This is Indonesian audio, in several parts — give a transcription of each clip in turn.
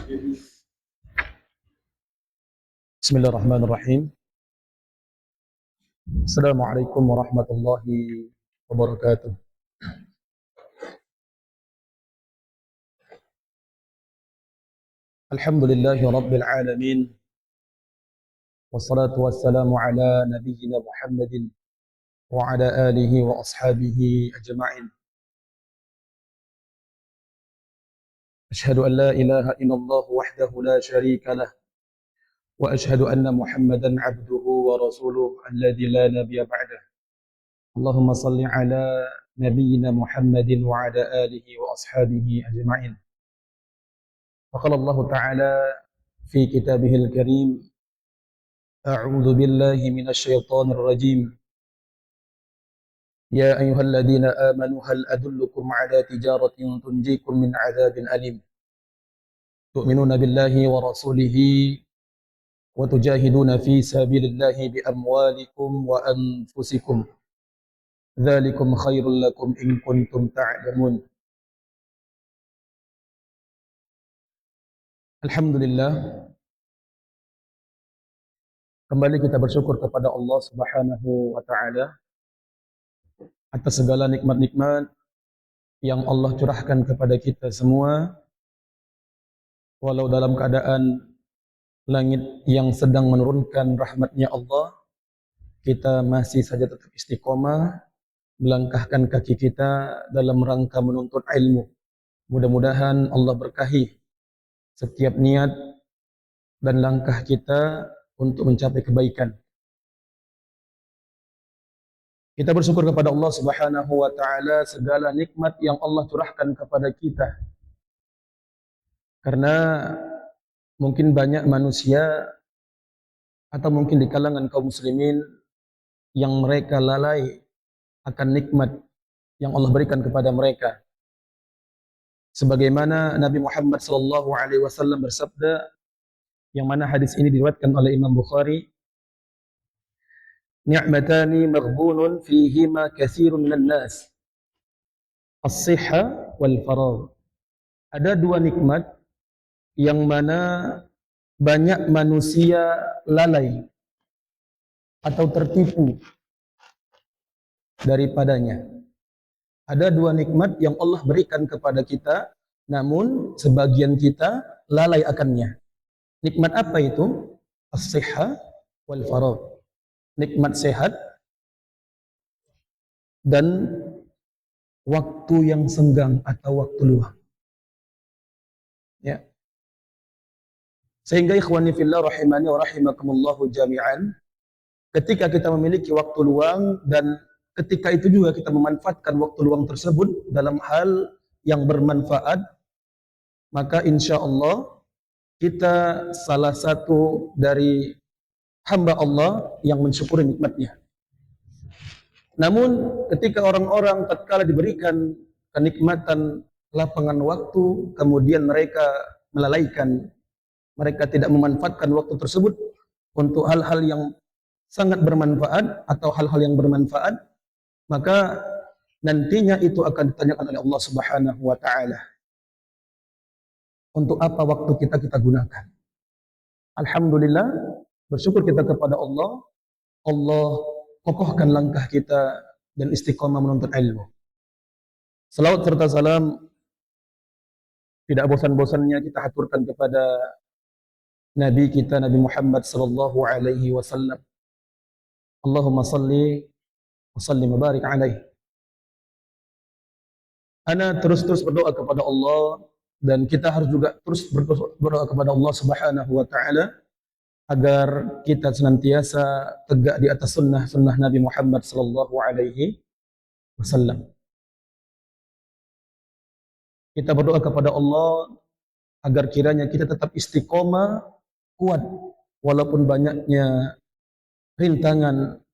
Bismillahirrahmanirrahim. Assalamualaikum warahmatullahi wabarakatuh. Alhamdulillahi rabbil alamin. Wassalatu wassalamu ala nabiyyina Muhammadin wa ala alihi wa ashabihi ajma'in. Ashhadu an la ilaha illallah wahdahu la syarika lah. Wa ashhadu anna Muhammadan abduhu wa rasuluh alladzi la nabiyya ba'dah. Allahumma salli ala nabiyyina Muhammadin wa ala alihi wa ashabihi ajma'in. Faqala Allah Ta'ala fi kitabihil karim, A'udzu billahi minasy syaithanir rajim. Ya ayyuhalladzina amanu hal adullukum ala tijaratin tunjikum min 'adzabin alim. Tu'minuna billahi wa rasulihi wa tujahiduna fi sabilillahi bi amwalikum wa anfusikum. Dzalikum khairul lakum in kuntum ta'lamun. Alhamdulillah, kembali kita bersyukur kepada Allah Subhanahu wa taala atas segala nikmat-nikmat yang Allah curahkan kepada kita semua, walau dalam keadaan langit yang sedang menurunkan rahmatnya Allah, kita masih saja tetap istiqomah melangkahkan kaki kita dalam rangka menuntut ilmu. Mudah-mudahan Allah berkahi setiap niat dan langkah kita untuk mencapai kebaikan. Kita bersyukur kepada Allah Subhanahu wa taala segala nikmat yang Allah curahkan kepada kita. Karena mungkin banyak manusia atau mungkin di kalangan kaum muslimin yang mereka lalai akan nikmat yang Allah berikan kepada mereka. Sebagaimana Nabi Muhammad sallallahu alaihi wasallam bersabda, yang mana hadis ini diriwayatkan oleh Imam Bukhari, ni'matani maghbunun fihima katsirun minan nas, as-sihha wal faragh. Ada dua nikmat yang mana banyak manusia lalai atau tertipu daripadanya. Ada dua nikmat yang Allah berikan kepada kita, namun sebagian kita lalai akannya. Nikmat apa itu? As-sihha wal faragh. Nikmat sehat dan waktu yang senggang atau waktu luang. Ya. Sehingga ikhwani fillah rahimani wa rahimakumullahu jami'an, ketika kita memiliki waktu luang dan ketika itu juga kita memanfaatkan waktu luang tersebut dalam hal yang bermanfaat, maka insya Allah kita salah satu dari hamba Allah yang mensyukuri nikmatnya. Namun ketika orang-orang tatkala diberikan kenikmatan lapangan waktu, kemudian mereka melalaikan, mereka tidak memanfaatkan waktu tersebut untuk hal-hal yang sangat bermanfaat atau hal-hal yang bermanfaat, maka nantinya itu akan ditanyakan oleh Allah Subhanahu wa taala. Untuk apa waktu kita gunakan? Alhamdulillah, bersyukur kita kepada Allah. Allah kokohkan langkah kita dan istiqomah menuntut ilmu. Salawat serta salam tidak bosan-bosannya kita haturkan kepada Nabi kita, Nabi Muhammad sallallahu alaihi wasallam. Allahumma salli wa sallim wa barik alaihi. Ana terus berdoa kepada Allah, dan kita harus juga terus berdoa kepada Allah Subhanahu wa taala agar kita senantiasa tegak di atas sunnah Nabi Muhammad sallallahu alaihi wasallam. Kita berdoa kepada Allah agar kiranya kita tetap istiqomah, kuat walaupun banyaknya rintangan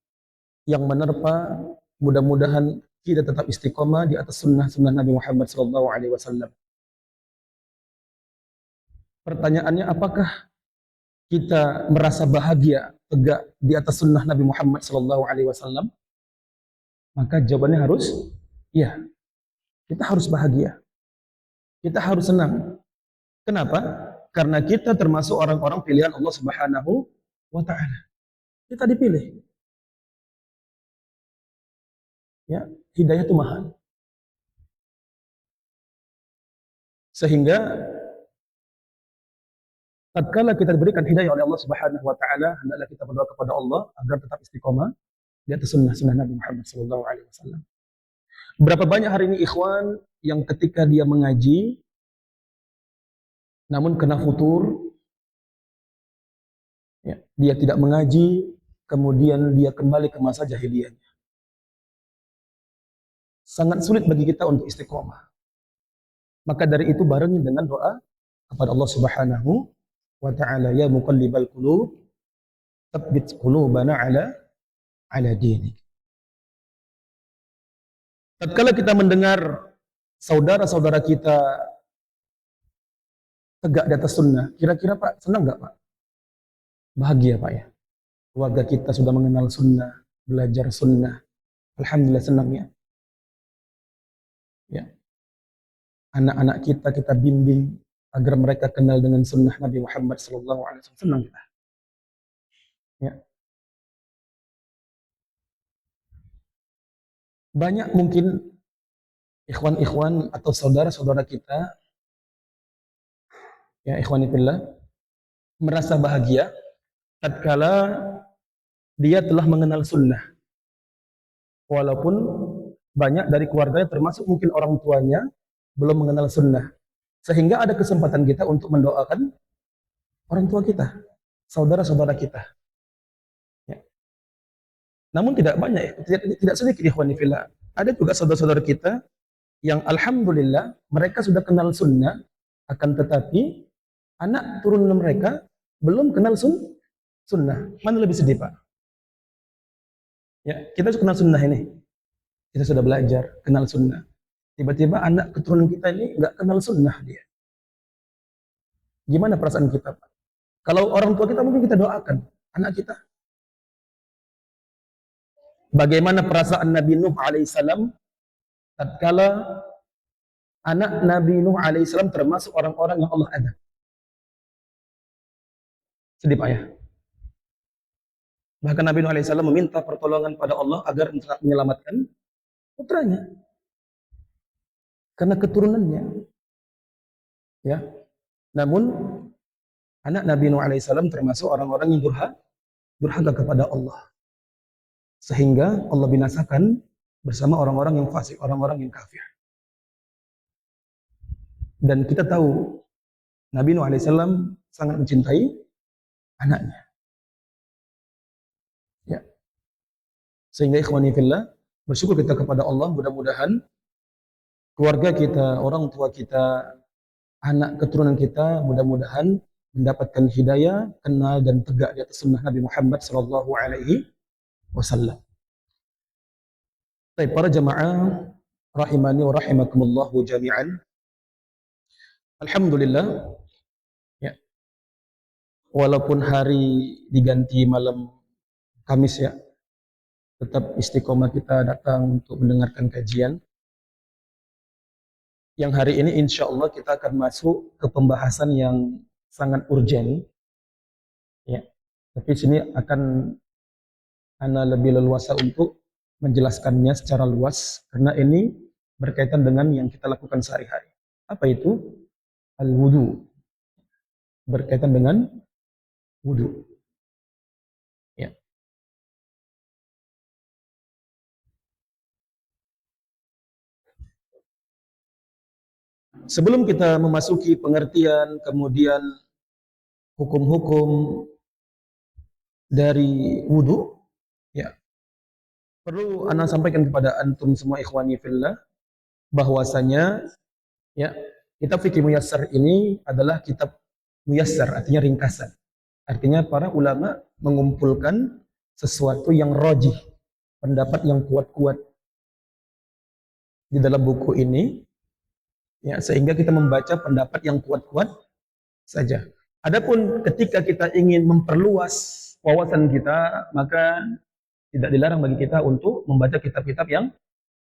yang menerpa. Mudah-mudahan kita tetap istiqomah di atas sunnah Nabi Muhammad sallallahu alaihi wasallam. Pertanyaannya, apakah kita merasa bahagia tegak di atas sunnah Nabi Muhammad sallallahu alaihi wasallam? Maka jawabannya harus iya. Kita harus bahagia. Kita harus senang. Kenapa? Karena kita termasuk orang-orang pilihan Allah Subhanahu wa taala. Kita dipilih. Ya, hidayah itu mahal. Sehingga tatkala kita diberikan hidayah oleh Allah Subhanahu wa taala, hendaklah kita berdoa kepada Allah agar tetap istiqomah di atas sunnah Nabi Muhammad sallallahu alaihi wasallam. Berapa banyak hari ini ikhwan yang ketika dia mengaji namun kena futur, ya, dia tidak mengaji, kemudian dia kembali ke masa jahiliyahnya. Sangat sulit bagi kita untuk istiqomah. Maka dari itu barengi dengan doa kepada Allah Subhanahu wa taala, ya muqallibal qulub, tsabbit qulubana ala dinik. Tatkala kita mendengar saudara-saudara kita tegak di atas sunnah, kira-kira Pak senang nggak Pak? Bahagia Pak ya. Keluarga kita sudah mengenal sunnah, belajar sunnah. Alhamdulillah senang ya. Ya. Anak-anak kita bimbing agar mereka kenal dengan sunnah Nabi Muhammad SAW. Senang kita. Ya. Banyak mungkin ikhwan-ikhwan atau saudara-saudara kita, ya ikhwanifillah, merasa bahagia tatkala dia telah mengenal sunnah. Walaupun banyak dari keluarganya termasuk mungkin orang tuanya belum mengenal sunnah. Sehingga ada kesempatan kita untuk mendoakan orang tua kita, saudara-saudara kita. Ya. Namun tidak banyak, tidak sedikit ikhwanifillah. Ada juga saudara-saudara kita yang alhamdulillah mereka sudah kenal sunnah, akan tetapi anak turunan mereka belum kenal sunnah. Mana lebih sedih Pak? Ya, kita sudah kenal sunnah ini. Kita sudah belajar, kenal sunnah. Tiba-tiba anak keturunan kita ini nggak kenal sunnah dia. Gimana perasaan kita Pak? Kalau orang tua kita mungkin kita doakan anak kita. Bagaimana perasaan Nabi Nuh alaihissalam tatkala anak Nabi Nuh alaihissalam termasuk orang-orang yang Allah adab. Sedih Pak ya. Bahkan Nabi Nuh alaihissalam meminta pertolongan pada Allah agar menyelamatkan putranya. Karena keturunannya. Ya. Namun anak Nabi Nuh alaihissalam termasuk orang-orang yang durhaka kepada Allah. Sehingga Allah binasakan bersama orang-orang yang fasik, orang-orang yang kafir. Dan kita tahu Nabi Nuh alaihissalam sangat mencintai anaknya. Ya. Sehingga ikhwani fillah, bersyukur kita kepada Allah, mudah-mudahan keluarga kita, orang tua kita, anak keturunan kita, mudah-mudahan mendapatkan hidayah, kenal dan tegak di atas sunnah Nabi Muhammad sallallahu alaihi wasallam. Baik, para jamaah rahimani wa rahimakumullah jami'an. Alhamdulillah, ya. Walaupun hari diganti malam Kamis ya, tetap istiqomah kita datang untuk mendengarkan kajian. Yang hari ini insya Allah kita akan masuk ke pembahasan yang sangat urgen. Ya. Tapi sini akan ana lebih leluasa untuk menjelaskannya secara luas karena ini berkaitan dengan yang kita lakukan sehari-hari. Apa itu? Al-wudu. Berkaitan dengan wudu. Ya. Sebelum kita memasuki pengertian kemudian hukum-hukum dari wudu, ya, perlu ana sampaikan kepada antum semua ikhwani fillah bahwasanya ya, kitab fikih muyassar ini adalah kitab muyassar, artinya ringkasan. Artinya para ulama mengumpulkan sesuatu yang rajih, pendapat yang kuat-kuat di dalam buku ini, ya, sehingga kita membaca pendapat yang kuat-kuat saja. Adapun ketika kita ingin memperluas wawasan kita, maka tidak dilarang bagi kita untuk membaca kitab-kitab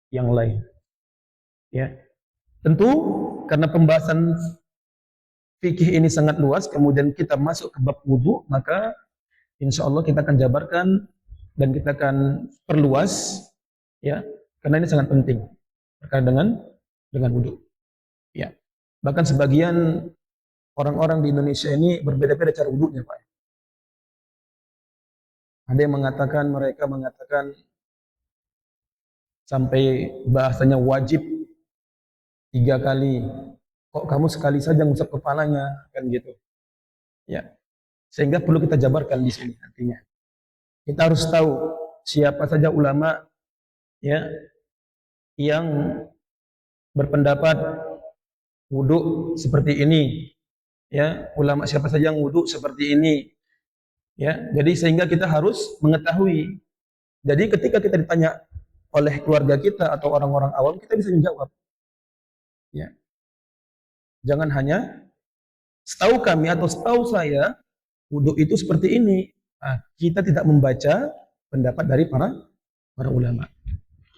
yang lain. Ya. Tentu karena pembahasan fikih ini sangat luas, kemudian kita masuk ke bab wudu, maka insya Allah kita akan jabarkan dan kita akan perluas, ya, karena ini sangat penting terkait dengan wudu. Ya, bahkan sebagian orang-orang di Indonesia ini berbeda-beda cara wudunya, Pak. Ada yang mengatakan, mereka mengatakan sampai bahasanya wajib 3 kali. Kok kamu sekali saja ngusap kepalanya, kan gitu. Ya, sehingga perlu kita jabarkan di sini artinya. Kita harus tahu siapa saja ulama, ya, yang berpendapat wudhu seperti ini, ya, ulama siapa saja yang wudhu seperti ini, ya. Jadi sehingga kita harus mengetahui. Jadi ketika kita ditanya oleh keluarga kita atau orang-orang awam, kita bisa menjawab, ya. Jangan hanya setahu kami atau setahu saya wudhu itu seperti ini. Nah, kita tidak membaca pendapat dari para ulama.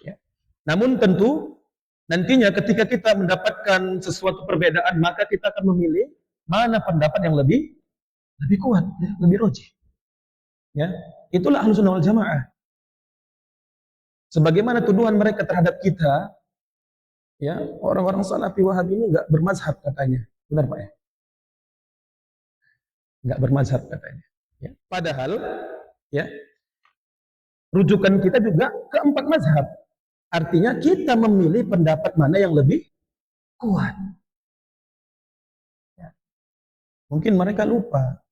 Ya. Namun tentu nantinya ketika kita mendapatkan sesuatu perbedaan, maka kita akan memilih mana pendapat yang lebih kuat, ya, lebih rajih. Ya, itulah Ahlussunnah wal Jamaah. Sebagaimana tuduhan mereka terhadap kita, ya, orang-orang Salafi Wahabi ini nggak bermazhab katanya, benar Pak ya? Nggak bermazhab katanya. Ya. Padahal, ya, rujukan kita juga keempat mazhab. Artinya kita memilih pendapat mana yang lebih kuat. Ya. Mungkin mereka lupa.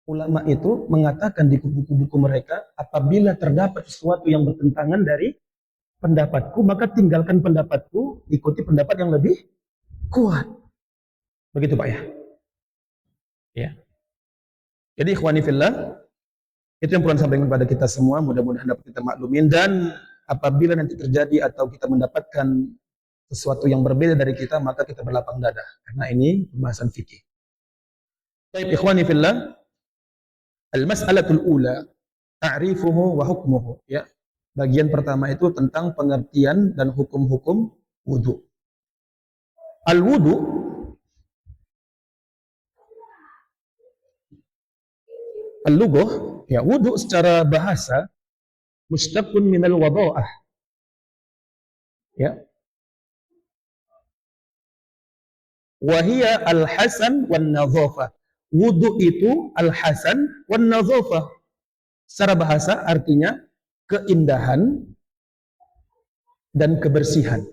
Ulama itu mengatakan di buku-buku mereka, apabila terdapat sesuatu yang bertentangan dari pendapatku, maka tinggalkan pendapatku, ikuti pendapat yang lebih kuat. Begitu Pak ya? Ya. Jadi ikhwani fillah, itu yang perlu sampaikan kepada kita semua, mudah-mudahan dapat kita maklumin, dan apabila nanti terjadi atau kita mendapatkan sesuatu yang berbeda dari kita, maka kita berlapang dada, karena ini pembahasan fikih. Baik ikhwani fillah, al-mas'alatul ula ta'rifuhu wa hukmuhu, ya. Bagian pertama itu tentang pengertian dan hukum-hukum wudu. Al-wudu, al-lughah, ya, wudu secara bahasa mustaqun minal wada'ah, ya. Wa hiya al-hasan wan nadhafah. Wudu itu al-hasan wan nadhafah. Secara bahasa artinya keindahan dan kebersihan.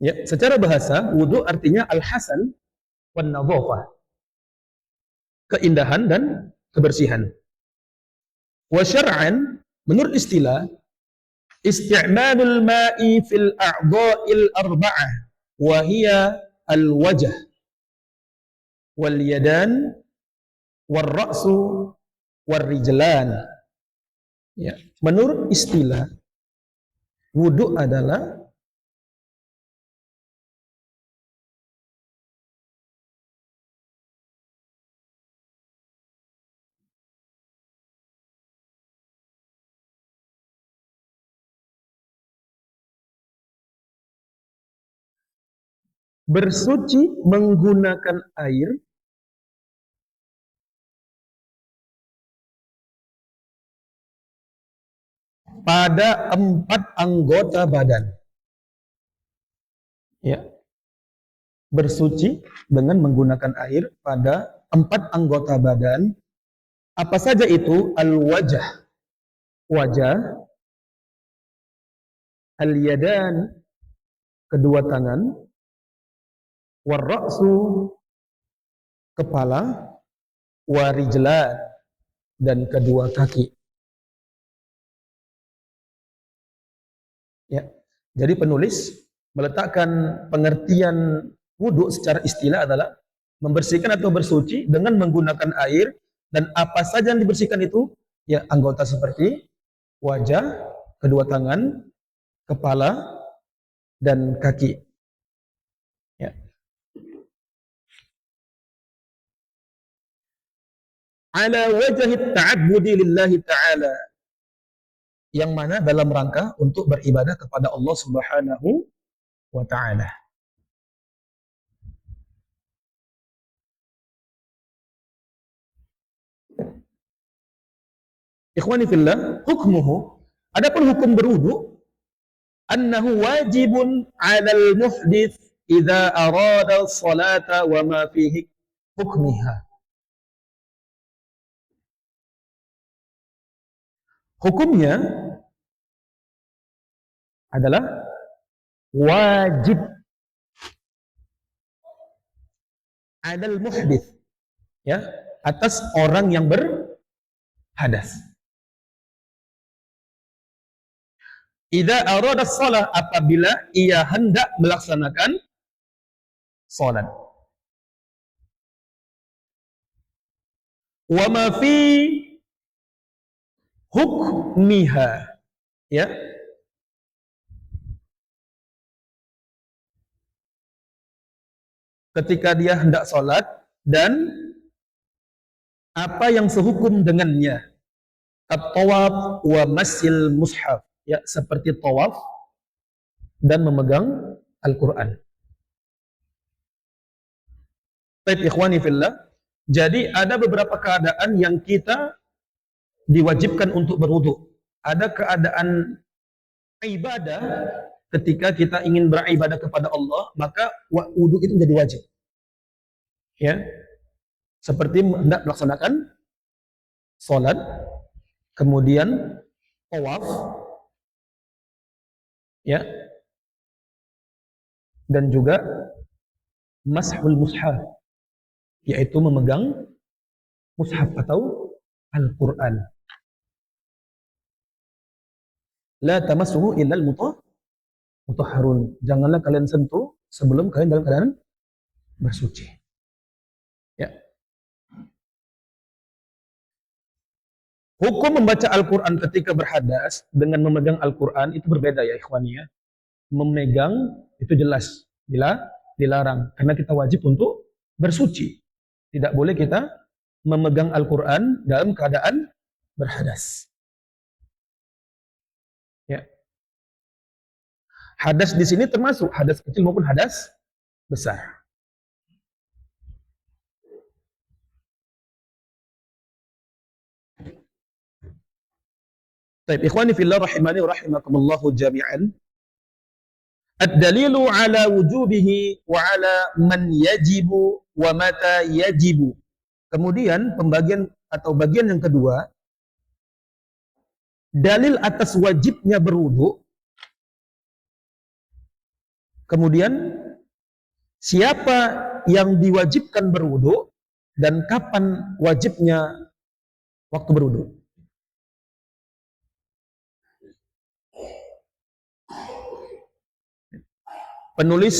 Ya, secara bahasa wudu artinya al-hasan wan nadhafah. Keindahan dan kebersihan. Wa syar'an, menurut istilah, isti'malul ma'i fil a'dha'il arba'ah wa hiya al-wajh wal yadan wal ra'su wal rijlan. Ya, menurut istilah, wudu adalah bersuci menggunakan air pada 4 anggota badan. Ya, bersuci dengan menggunakan air pada 4 anggota badan. Apa saja itu? Al-wajah, wajah, al-yadan, kedua tangan, war-ra'su, kepala, warijlan, dan kedua kaki. Ya. Jadi penulis meletakkan pengertian wudhu secara istilah adalah membersihkan atau bersuci dengan menggunakan air, dan apa saja yang dibersihkan itu, ya, anggota seperti wajah, kedua tangan, kepala, dan kaki. Ya. ala wajhi ta'abbudi lillahi ta'ala, yang mana dalam rangka untuk beribadah kepada Allah Subhanahu wa ta'ala. Ikhwani fillah, hukmuhu, adapun hukum berwudu, annahu wajibun 'alal muhdits idza arada salata wa ma fihi hukmiha. Hukumnya adalah wajib 'alal muhdits, ya, atas orang yang berhadas. Idza arada shalah, apabila ia hendak melaksanakan salat. Wa ma fi hukmiha, ya. Ketika dia hendak salat dan apa yang sehukum dengannya. At-tawaf wa masil mushaf, ya, seperti tawaf dan memegang Al-Quran. Baik ikhwani fillah, jadi ada beberapa keadaan yang kita diwajibkan untuk berwudu. Ada keadaan ibadah, ketika kita ingin beribadah kepada Allah, maka wudu itu menjadi wajib. Ya, seperti hendak melaksanakan salat, kemudian tawaf, ya, dan juga mashul mushaf, yaitu memegang mushaf atau Al-Quran. La tamassuhu illal mutahharun. Janganlah kalian sentuh sebelum kalian dalam keadaan bersuci. Ya. Hukum membaca Al-Quran ketika berhadas dengan memegang Al-Quran itu berbeda ya ikhwani, ya. Memegang itu jelas dilarang, karena kita wajib untuk bersuci. Tidak boleh kita memegang Al-Quran dalam keadaan berhadas. Ya. Hadas di sini termasuk hadas kecil maupun hadas besar. Baik, ikhwani fillah rahimani wa rahimakumullahu jami'an. Ad-dalilu ala wujubihi wa ala man yajibu wa mata yajibu. Kemudian pembagian atau bagian yang kedua, dalil atas wajibnya berwudu. Kemudian siapa yang diwajibkan berwudu dan kapan wajibnya waktu berwudu. Penulis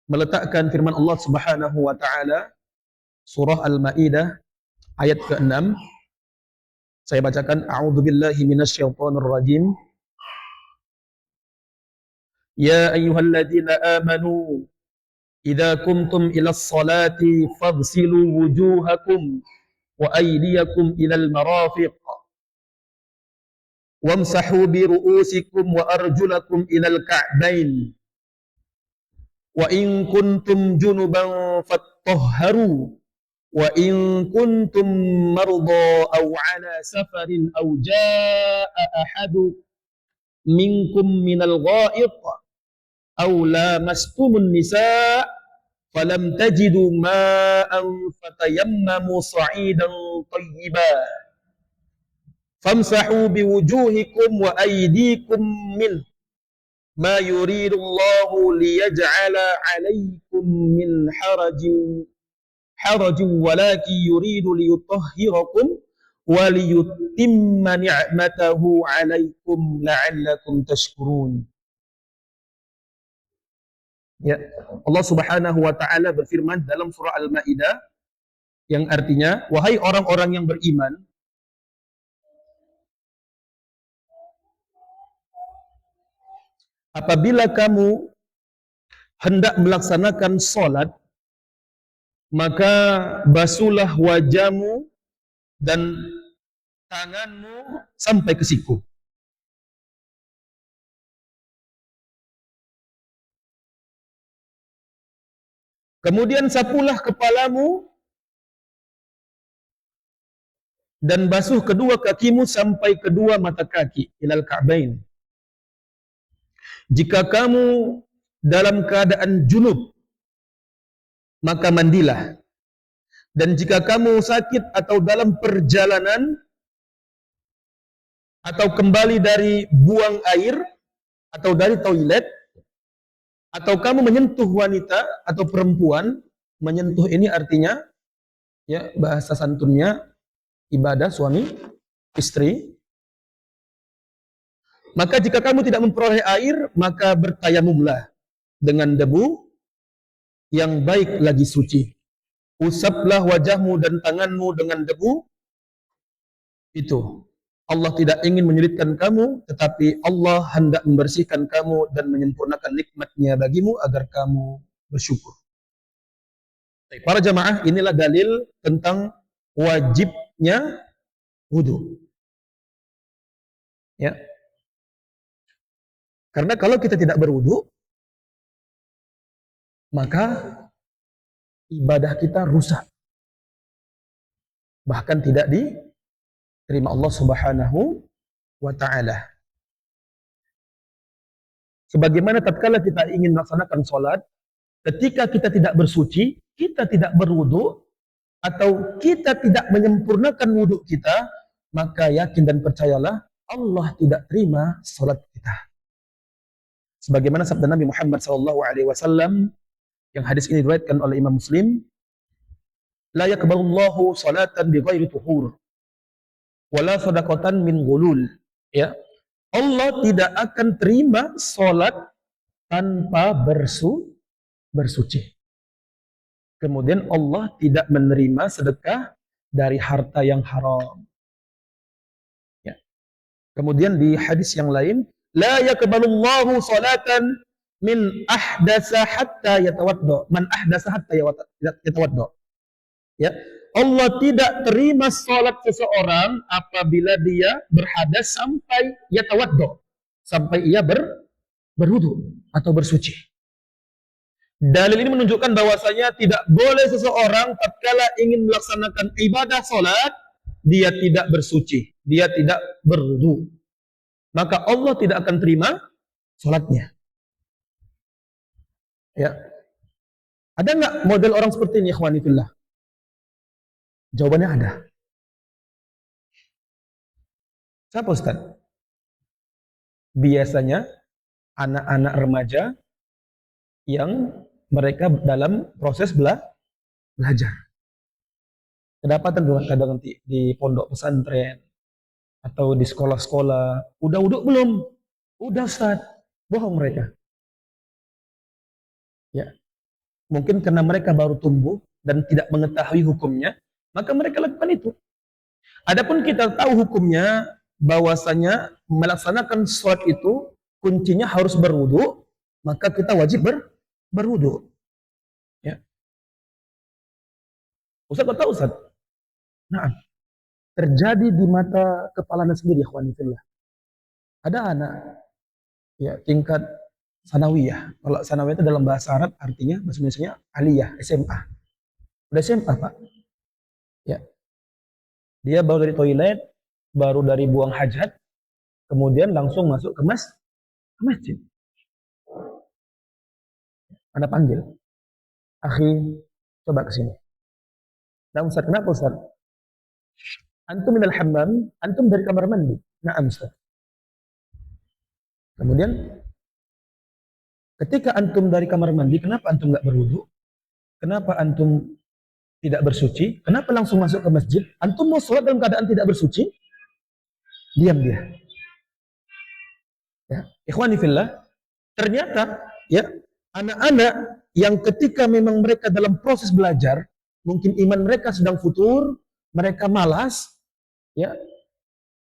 meletakkan firman Allah Subhanahu wa taala surah Al-Maidah ayat ke-6. Saya bacakan, a'udzubillahi minasyaitonir rajim. Ya ayyuhalladzina amanu idza kumtum ilas salati faghsilu wujuhakum wa aydiyakum ilal marafiq wamsahu bi ru'usikum wa arjulakum ilal ka'bain wa in kuntum junuban fattahharu wa in kuntum marda aw ala safarin aw jaa ahadu minkum minal gha'id aw lamastumun nisa falam tajidu ma'an fatayammamu sa'idan tayyiban famsahu biwujuhikum wa aydikum min ma yuridullahu liyaj'ala 'alaikum min harajin walakin yuridu liyutahhirakum wa liyutimma ni'matahu 'alaikum la'allakum tashkurun. Ya, Allah Subhanahu wa taala berfirman dalam surah Al-Maidah yang artinya, wahai orang-orang yang beriman, apabila kamu hendak melaksanakan salat, maka basuhlah wajahmu dan tanganmu sampai ke siku. Kemudian sapulah kepalamu dan basuh kedua kakimu sampai kedua mata kaki, ilal ka'bain. Jika kamu dalam keadaan junub, maka mandilah. Dan jika kamu sakit atau dalam perjalanan atau kembali dari buang air atau dari toilet, atau kamu menyentuh wanita atau perempuan, menyentuh ini artinya ya bahasa santunnya ibadah suami istri. Maka jika kamu tidak memperoleh air, maka bertayamumlah dengan debu yang baik lagi suci. Usaplah wajahmu dan tanganmu dengan debu itu. Allah tidak ingin menyulitkan kamu, tetapi Allah hendak membersihkan kamu dan menyempurnakan nikmat-Nya bagimu agar kamu bersyukur. Para jamaah, inilah dalil tentang wajibnya wudu. Ya. Karena kalau kita tidak berwudu, maka ibadah kita rusak. Bahkan tidak diterima Allah Subhanahu wa ta'ala. Sebagaimana tatkala kita ingin melaksanakan sholat, ketika kita tidak bersuci, kita tidak berwudu, atau kita tidak menyempurnakan wudu kita, maka yakin dan percayalah Allah tidak terima sholat kita. Sebagaimana sabda Nabi Muhammad SAW yang hadis ini diriwayatkan oleh Imam Muslim, la yaqbalullahu salatan bighairi tuhur wala sadaqatan min ghulul. Ya, Allah tidak akan terima salat tanpa bersuci. Kemudian Allah tidak menerima sedekah dari harta yang haram. Ya. Kemudian di hadis yang lain, la yaqbalullahu salatan min ahdasa hatta yatawadda. Man ahdasa hatta yatawadda. Ya, Allah tidak terima salat seseorang apabila dia berhadas sampai yatawadda, sampai ia berwudu atau bersuci. Dalil ini menunjukkan bahwasanya tidak boleh seseorang tatkala ingin melaksanakan ibadah salat dia tidak bersuci, dia tidak berwudu. Maka Allah tidak akan terima salatnya. Ya. Ada nggak model orang seperti ini, ikhwani fillah? Jawabannya ada. Siapa Ustaz? Biasanya anak-anak remaja yang mereka dalam proses belajar. Kedapatan kadang nanti di pondok pesantren atau di sekolah-sekolah, udah wuduk belum? Udah Ustaz. Bohong mereka. Ya. Mungkin karena mereka baru tumbuh dan tidak mengetahui hukumnya, maka mereka lakukan itu. Adapun kita tahu hukumnya, bahwasanya melaksanakan sholat itu kuncinya harus berwudu, maka kita wajib berwudu. Ya. Ustaz, kata Ustaz? Nah, terjadi di mata kepalanya sendiri, ikhwan fillah. Ada anak ya tingkat sanawiyah. Kalau sanawiyah itu dalam bahasa Arab artinya bahasa Indonesianya aliyah, SMA. Udah SMA, Pak. Ya. Dia baru dari toilet, baru dari buang hajat, kemudian langsung masuk ke masjid. Anda panggil, akhi, coba ke sini. Nah, Ustaz, kenapa Ustaz? Antum minal hammam, antum dari kamar mandi. Na'am Ustaz. Kemudian, ketika antum dari kamar mandi, kenapa antum nggak berwudu? Kenapa antum tidak bersuci? Kenapa langsung masuk ke masjid? Antum mau sholat dalam keadaan tidak bersuci? Diam dia. Ya, ikhwani fillah, ternyata ya anak-anak yang ketika memang mereka dalam proses belajar, mungkin iman mereka sedang futur, mereka malas, ya,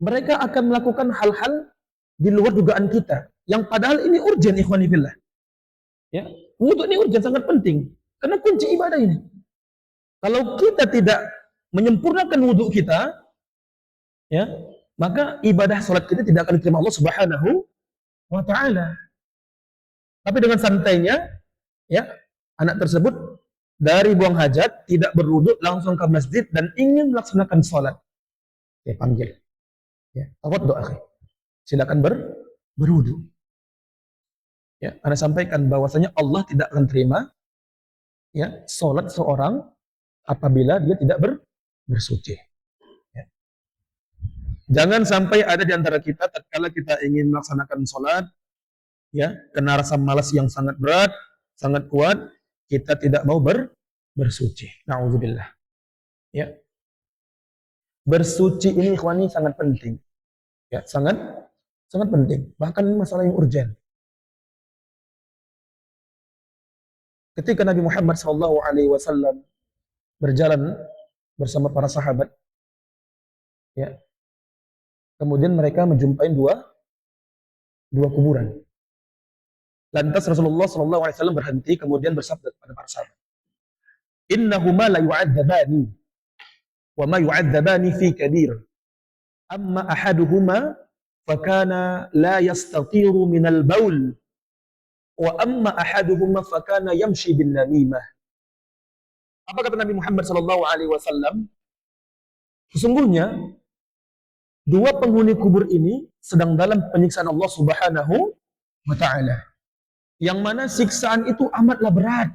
mereka akan melakukan hal-hal di luar dugaan kita, yang padahal ini urgen, ikhwani fillah. Ya, wudu ini urgen, sangat penting, karena kunci ibadah ini. Kalau kita tidak menyempurnakan wudu kita, ya, maka ibadah salat kita tidak akan diterima Allah Subhanahu wa taala. Tapi dengan santainya, ya, anak tersebut dari buang hajat tidak berwudu langsung ke masjid dan ingin melaksanakan salat. Ya, panggil. Ya, tawaddu akhi. Silakan berwudu. Ya, Anda sampaikan bahwasanya Allah tidak akan terima ya salat seorang apabila dia tidak bersuci. Ya. Jangan sampai ada di antara kita tatkala kita ingin melaksanakan salat, ya, kena rasa malas yang sangat berat, sangat kuat, kita tidak mau bersuci. Nauzubillah. Ya. Bersuci ini ikhwani sangat penting. Ya, sangat penting. Bahkan ini masalah yang urgen. Ketika Nabi Muhammad SAW berjalan bersama para sahabat, ya, kemudian mereka menjumpai dua kuburan. Lantas Rasulullah SAW berhenti kemudian bersabda kepada para sahabat, Innahuma la yu'adzabani wa ma yu'adzabani fi kabir. Amma ahaduhuma fakana la yastatiru minal baul wa amma ahaduhuma fakana yamshi bin namimah. Apa kata Nabi Muhammad SAW? Sesungguhnya dua penghuni kubur ini sedang dalam penyiksaan Allah Subhanahu wa taala. Yang mana siksaan itu amatlah berat.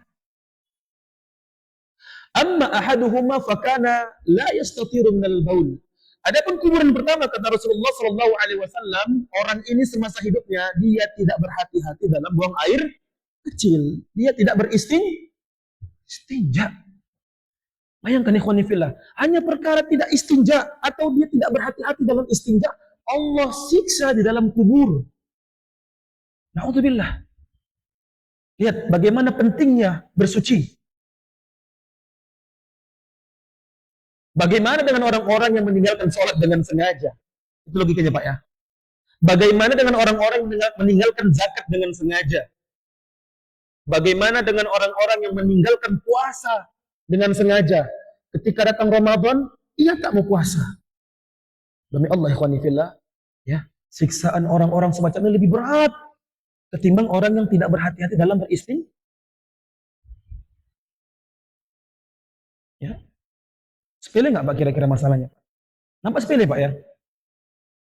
Amma ahaduhuma fakana la yastatiru minal baul. Adapun kuburan pertama kata Rasulullah SAW, orang ini semasa hidupnya dia tidak berhati-hati dalam buang air kecil. Dia tidak beristinja. Bayangkan ikhwan fillah, hanya perkara tidak istinja atau dia tidak berhati-hati dalam istinja, Allah siksa di dalam kubur. Na'udzubillah. Lihat bagaimana pentingnya bersuci. Bagaimana dengan orang-orang yang meninggalkan sholat dengan sengaja? Itu logikanya Pak ya. Bagaimana dengan orang-orang yang meninggalkan zakat dengan sengaja? Bagaimana dengan orang-orang yang meninggalkan puasa dengan sengaja? Ketika datang Ramadan, ia tak mau puasa. Demi Allah ikhwani fillah, ya, siksaan orang-orang semacam ini lebih berat ketimbang orang yang tidak berhati-hati dalam beristinja. Ya. Sepele nggak Pak kira-kira masalahnya? Nampak sepele Pak ya?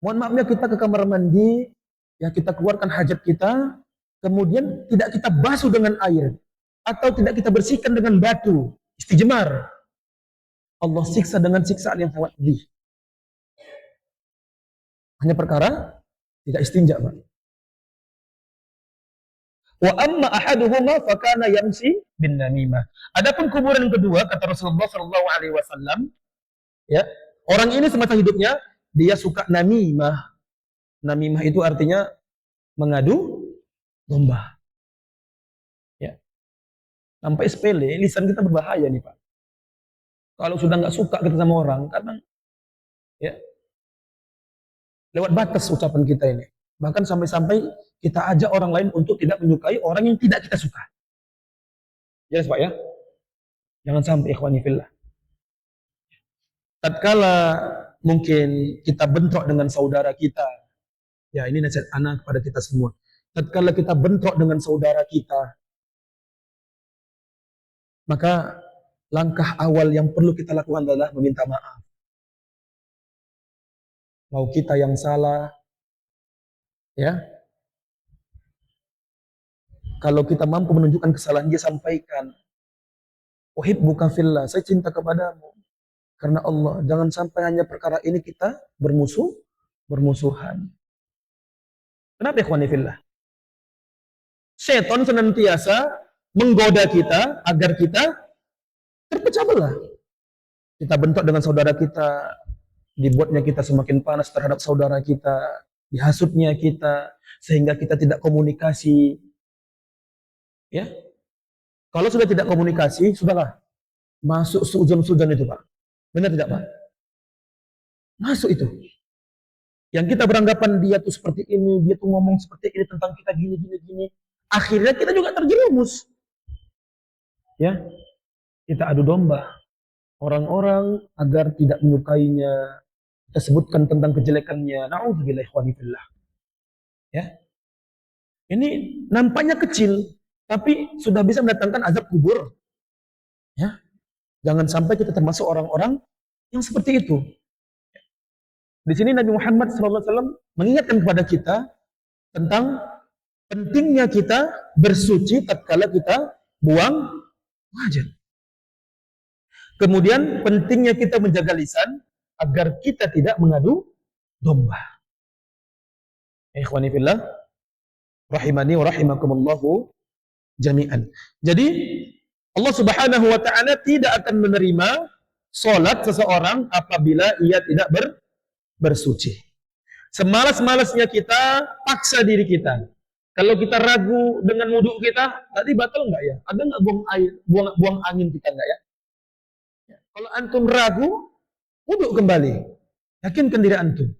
Mohon maafnya kita ke kamar mandi, ya kita keluarkan hajat kita, kemudian tidak kita basuh dengan air, atau tidak kita bersihkan dengan batu, istijmar. Allah siksa dengan siksaan yang sangat pedih. Hanya perkara tidak istinja Pak. Wa amma ahaduhuma fakana yamsi bin namimah. Adapun kuburan kedua kata Rasulullah SAW, ya, orang ini semasa hidupnya dia suka namimah. Namimah itu artinya mengadu domba. Ya. Sampai sepele, lisan kita berbahaya nih Pak. Kalau sudah nggak suka kita sama orang, karena ya lewat batas ucapan kita ini. Bahkan sampai-sampai kita ajak orang lain untuk tidak menyukai orang yang tidak kita suka. Jelas Pak ya? Jangan sampai ikhwani fillah. Tatkala mungkin kita bentrok dengan saudara kita, ya ini nasihat anak kepada kita semua. Tatkala kita bentrok dengan saudara kita, maka langkah awal yang perlu kita lakukan adalah meminta maaf. Mau kita yang salah, ya. Kalau kita mampu menunjukkan kesalahan dia, sampaikan. Uhibbuka fillah, saya cinta kepadamu karena Allah. Jangan sampai hanya perkara ini kita bermusuhan. Kenapa ikhwani fillah? Setan senantiasa menggoda kita agar kita terpecah belah. Kita bentrok dengan saudara kita, dibuatnya kita semakin panas terhadap saudara kita, dihasutnya kita, sehingga kita tidak komunikasi. Ya, kalau sudah tidak komunikasi, sudahlah masuk suudzon itu Pak. Benar tidak Pak? Masuk itu. Yang kita beranggapan dia tuh seperti ini, dia tuh ngomong seperti ini tentang kita gini. Akhirnya kita juga terjerumus. Ya, kita adu domba orang-orang agar tidak menyukainya, kita sebutkan tentang kejelekannya. Na'udzubillah ikhwani fillah. Ya. Ini nampaknya kecil, tapi sudah bisa mendatangkan azab kubur. Ya. Jangan sampai kita termasuk orang-orang yang seperti itu. Di sini Nabi Muhammad SAW mengingatkan kepada kita tentang pentingnya kita bersuci tatkala kita buang hajat. Kemudian pentingnya kita menjaga lisan agar kita tidak mengadu domba. Ikhwani fillah, rahimani wa rahimakumullahu jami'an. Jadi Allah Subhanahu wa taala tidak akan menerima salat seseorang apabila ia tidak bersuci. Semalas-malasnya kita paksa diri kita. Kalau kita ragu dengan wudhu kita, tadi batal enggak ya? Ada enggak buang air, buang angin kita enggak ya? Kalau antum ragu, wudhu kembali. Yakinkan diri antum.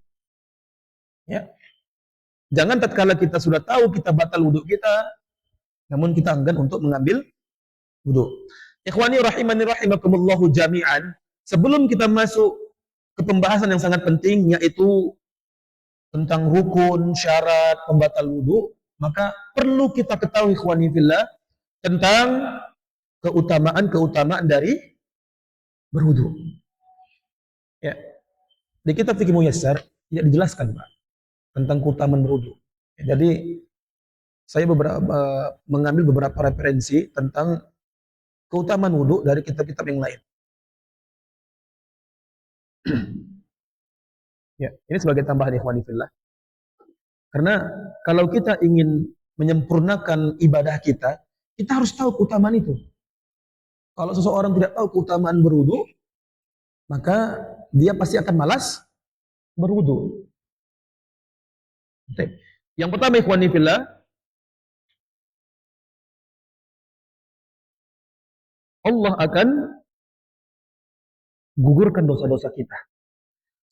Ya. Jangan tatkala kita sudah tahu kita batal wudhu kita, namun kita enggan untuk mengambil wudhu. Ikhwani rahimani rahimakumullahu jami'an, sebelum kita masuk ke pembahasan yang sangat penting, yaitu tentang rukun, syarat, pembatal wudhu, maka perlu kita ketahui ikhwani fillah tentang keutamaan dari berwudhu. Ya. Di kitab Fikih Muyassar tidak dijelaskan Pak tentang keutamaan berwudhu. Ya, jadi saya mengambil beberapa referensi tentang keutamaan wudhu dari kitab-kitab yang lain. Ya, ini sebagai tambahan ikhwani fillah. Karena kalau kita ingin menyempurnakan ibadah kita, kita harus tahu keutamaan itu. Kalau seseorang tidak tahu keutamaan berwudhu, maka dia pasti akan malas berwudhu. Yang pertama ikhwani fillah, Allah akan gugurkan dosa-dosa kita.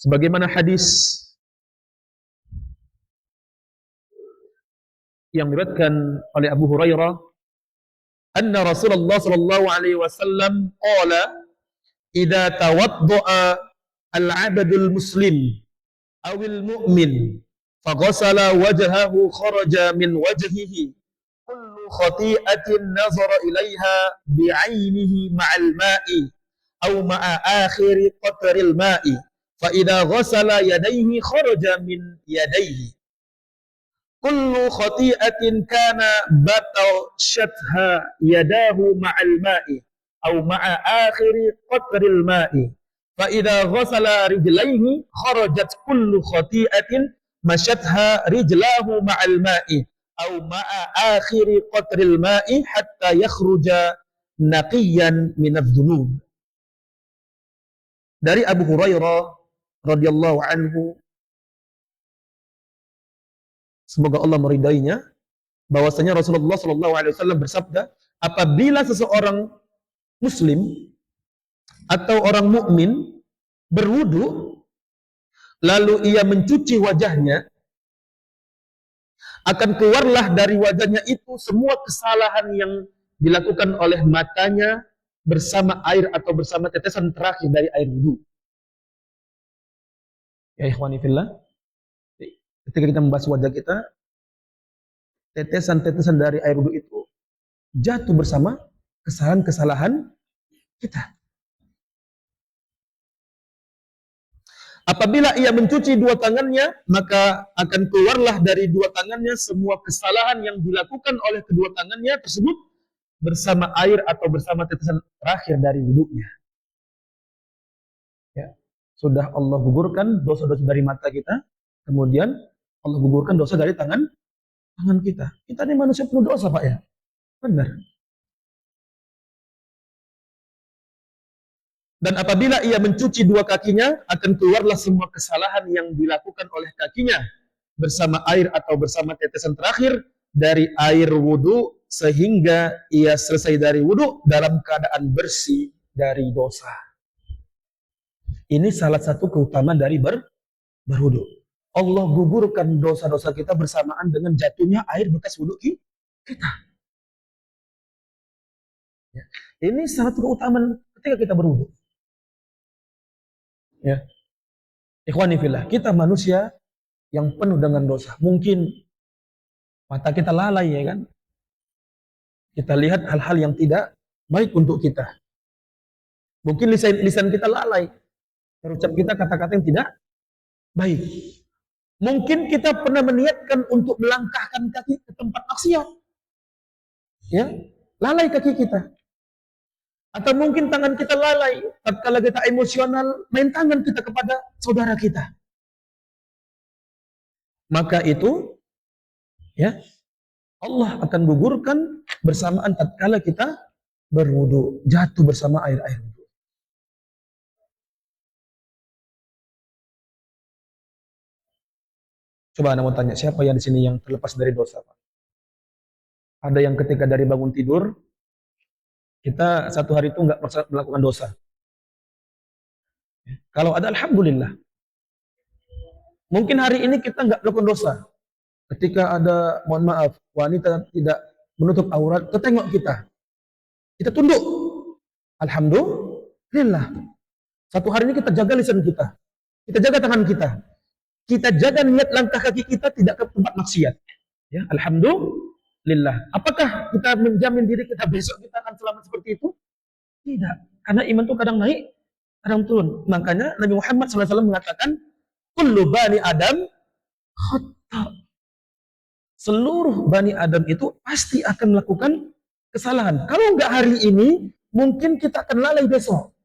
Sebagaimana hadis yang diriwayatkan oleh Abu Hurairah, anna Rasulullah sallallahu alaihi wasallam qala, "Idza tawaddaa al-'abdul muslim awil mu'min faghasala wajhahu kharaja min wajhihi kullu khati'atin nazara ilaiha bi'ainihi ma'al ma'i aw ma'a akhiri qatril ma'i fa idza ghasala yadayhi kharaja min yadayhi kullu khati'atin kana batawshatha yadahu ma'al ma'i aw ma'a akhiri qatril ma'i fa idza ghasala rijlaihi kharajat kullu khati'atin mashatha rijlahu ma'al ma'i aw ma'a akhiri qatril ma'i hatta yakhruja naqiyan minadz dzunub. Dari Abu Hurairah radhiyallahu anhu, semoga Allah meridainya, bahwasanya Rasulullah sallallahu alaihi wasallam bersabda, apabila seseorang muslim atau orang mukmin berwudu lalu ia mencuci wajahnya, akan keluarlah dari wajahnya itu semua kesalahan yang dilakukan oleh matanya bersama air atau bersama tetesan terakhir dari air wudu. Ya ikhwani fillah, ketika kita membahas wajah kita, tetesan-tetesan dari air wudu itu jatuh bersama kesalahan-kesalahan kita. Apabila ia mencuci dua tangannya, maka akan keluarlah dari dua tangannya semua kesalahan yang dilakukan oleh kedua tangannya tersebut bersama air atau bersama tetesan terakhir dari wudunya. Ya. Sudah Allah gugurkan dosa-dosa dari mata kita, kemudian Allah gugurkan dosa dari tangan kita. Kita ini manusia penuh dosa, Pak ya. Benar. Dan apabila ia mencuci dua kakinya, akan keluarlah semua kesalahan yang dilakukan oleh kakinya bersama air atau bersama tetesan terakhir dari air wudu, sehingga ia selesai dari wudu dalam keadaan bersih dari dosa. Ini salah satu keutamaan dari berwudu. Allah gugurkan dosa-dosa kita bersamaan dengan jatuhnya air bekas wudu kita. Ini salah satu keutamaan ketika kita berwudu. Ya. Ikhwani fillah, kita manusia yang penuh dengan dosa. Mungkin mata kita lalai, ya kan? Kita lihat hal-hal yang tidak baik untuk kita. Mungkin lisan kita lalai, terucap kita kata-kata yang tidak baik. Mungkin kita pernah meniatkan untuk melangkahkan kaki ke tempat maksiat, ya, lalai kaki kita. Atau mungkin tangan kita lalai, tatkala kita emosional, main tangan kita kepada saudara kita. Maka itu, ya, Allah akan gugurkan bersamaan tatkala kita berwudu, jatuh bersama air-air wudu. Coba Anda mau tanya, siapa yang di sini yang terlepas dari dosa, Pak? Ada yang ketika dari bangun tidur, kita satu hari itu nggak melakukan dosa. Kalau ada, alhamdulillah. Mungkin hari ini kita nggak melakukan dosa. Ketika ada, mohon maaf, wanita tidak menutup aurat, ketengok kita. Kita tunduk. Alhamdulillah. Satu hari ini kita jaga lisan kita. Kita jaga tangan kita. Kita jaga niat langkah kaki kita tidak ke tempat maksiat. Ya, alhamdulillah. Apakah kita menjamin diri kita besok kita akan selamat seperti itu? Tidak. Karena iman itu kadang naik, kadang turun. Makanya Nabi Muhammad SAW mengatakan, kullu bani Adam khata. Seluruh bani Adam itu pasti akan melakukan kesalahan. Kalau enggak hari ini, mungkin kita akan lalai besok.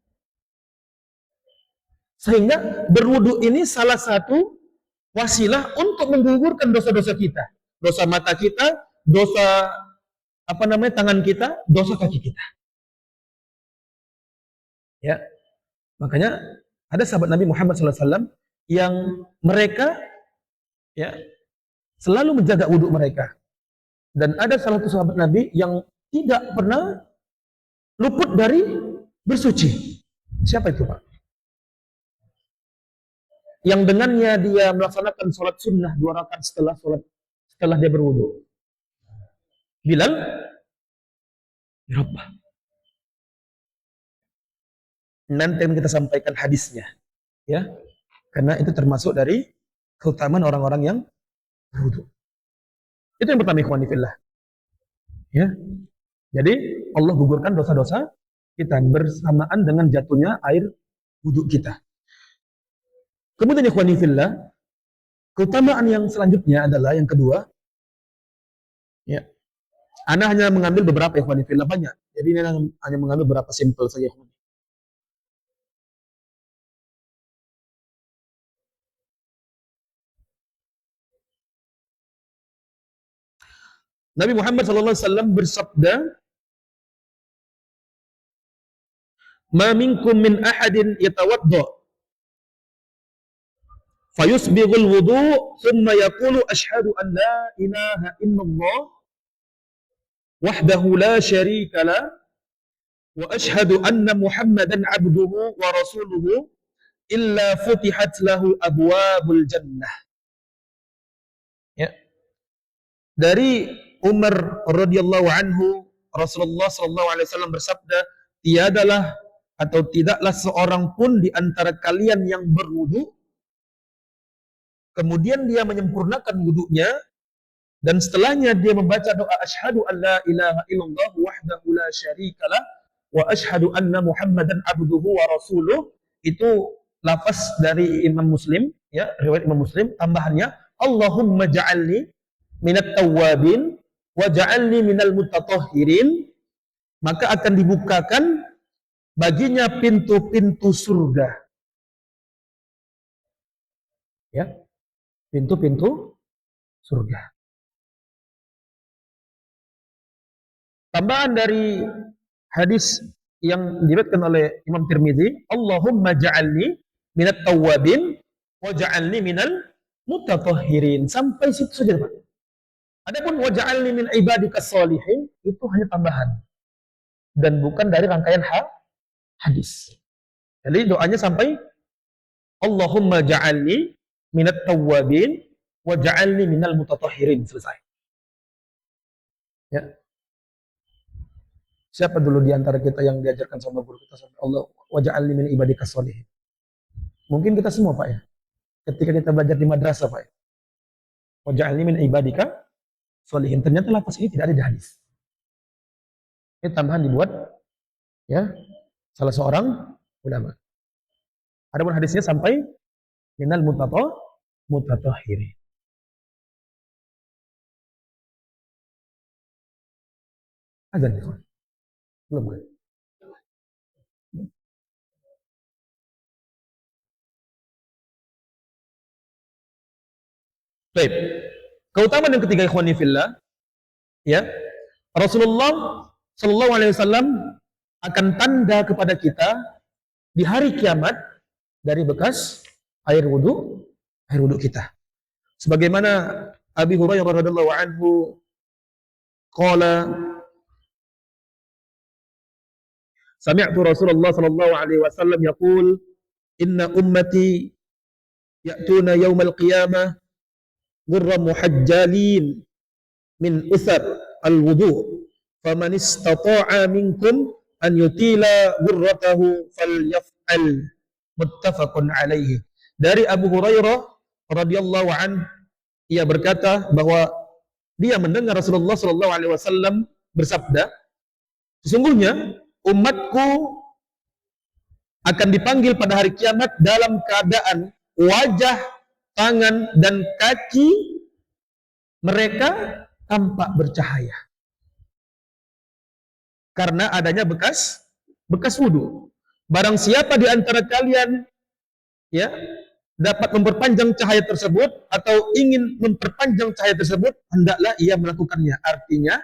Sehingga berwudu ini salah satu wasilah untuk menggugurkan dosa-dosa kita. Dosa mata kita, dosa tangan kita, dosa kaki kita. Ya. Makanya ada sahabat Nabi Muhammad SAW yang mereka, ya, selalu menjaga wudhu mereka. Dan ada salah satu sahabat Nabi yang tidak pernah luput dari bersuci. Siapa itu, Pak? Yang dengannya dia melaksanakan sholat sunnah 2 rakaat setelah dia berwudhu. Bilal bin Rabah. Nanti kita sampaikan hadisnya, ya, karena itu termasuk dari keutamaan orang-orang yang berwudhu. Itu yang pertama, ikhwani fillah. Ya, jadi Allah gugurkan dosa-dosa kita bersamaan dengan jatuhnya air wudhu kita. Kemudian ikhwani fillah, keutamaan yang selanjutnya adalah yang kedua. Ya, Ana hanya mengambil beberapa, ikhwani fillah, banyak. Jadi ini hanya mengambil beberapa simpel saja. Nabi Muhammad SAW bersabda, "Ma minkum min ahadin yatawadda fayusbighul wudu thumma yaqulu asyhadu an la ilaha illallah wahdahu la syarika la wa asyhadu anna Muhammadan abduhu wa rasuluhu illa futihat lahu abwabul jannah." Ya. Dari Umar radhiyallahu anhu, Rasulullah sallallahu alaihi wasallam bersabda, tiadalah atau tidaklah seorang pun di antara kalian yang berwudu kemudian dia menyempurnakan wudunya dan setelahnya dia membaca doa asyhadu an la ilaha illallah wahdahu la syarikalah wa asyhadu anna Muhammadan abduhu wa rasuluh. Itu lafaz dari Imam Muslim, ya, riwayat Imam Muslim. Tambahannya, Allahumma ja'alni minat tawwabin wa ja'alni minal mutatahhirin, maka akan dibukakan baginya pintu-pintu surga. Ya, pintu-pintu surga. Tambahan dari hadis yang diriwayatkan oleh Imam Tirmidzi, Allahumma ja'alni minat tawwabin wa ja'alni minal mutatahhirin. Sampai situ saja, Pak. Adapun wa ja'alni min ibadikas sholihin itu hanya tambahan dan bukan dari rangkaian hadis. Jadi doanya sampai Allahumma ja'alni minat tawwabin wa ja'alni minal mutatahhirin, selesai. Ya. Siapa dulu di antara kita yang diajarkan sama guru kita sampai Allah wa ja'alni min ibadikas sholihin? Mungkin kita semua, Pak, ya. ketika kita belajar di madrasah, Pak. Waj'alni min ibadika sholihin. Ternyata lafaz ini tidak ada di hadis. Ini tambahan dibuat ya salah seorang ulama. Adapun hadisnya sampai minal mutatahhirin. Azan ya, kawan. Belum kan? Baik. Keutamaan yang ketiga, ikhwani fillah, ya. Rasulullah Shallallahu alaihi wasallam akan tanda kepada kita di hari kiamat dari bekas air wudu kita. Sebagaimana Abi Hurairah radhiyallahu anhu qala sami'tu Rasulullah sallallahu alaihi wasallam yaqul inna ummati ya'tuna yaumal qiyamah ghurran muhajjalin min uthar al-wudu faman istata'a minkum an yutila ghurratahu falyaf'al muttafaqun alaihi. Dari Abu Hurairah radhiyallahu an, ia berkata bahwa dia mendengar Rasulullah sallallahu alaihi wasallam bersabda, sesungguhnya umatku akan dipanggil pada hari kiamat dalam keadaan wajah, tangan, dan kaki mereka tampak bercahaya karena adanya bekas wudu. Barang siapa di antara kalian ya dapat memperpanjang cahaya tersebut atau ingin memperpanjang cahaya tersebut, hendaklah ia melakukannya. Artinya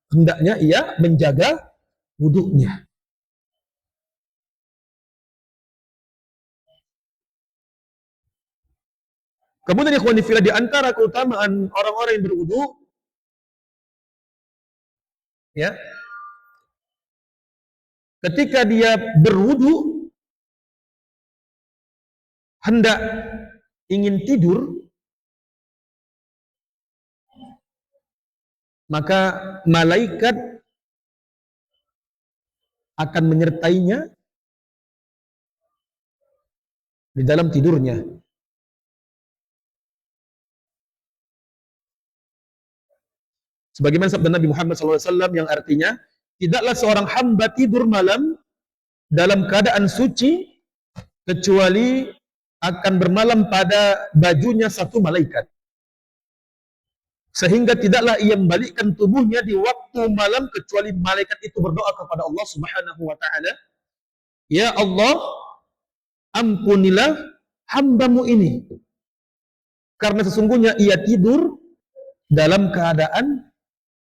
hendaknya ia menjaga wudunya. Kemudian ikhwani fillah, di antara keutamaan orang-orang yang berwudu ya, ketika dia berwudu hendak ingin tidur, maka malaikat akan menyertainya di dalam tidurnya. Sebagaimana sabda Nabi Muhammad SAW yang artinya, tidaklah seorang hamba tidur malam dalam keadaan suci kecuali akan bermalam pada bajunya satu malaikat. Sehingga tidaklah ia membalikkan tubuhnya di waktu malam kecuali malaikat itu berdoa kepada Allah Subhanahu wa taala, "Ya Allah, ampunilah hambamu ini karena sesungguhnya ia tidur dalam keadaan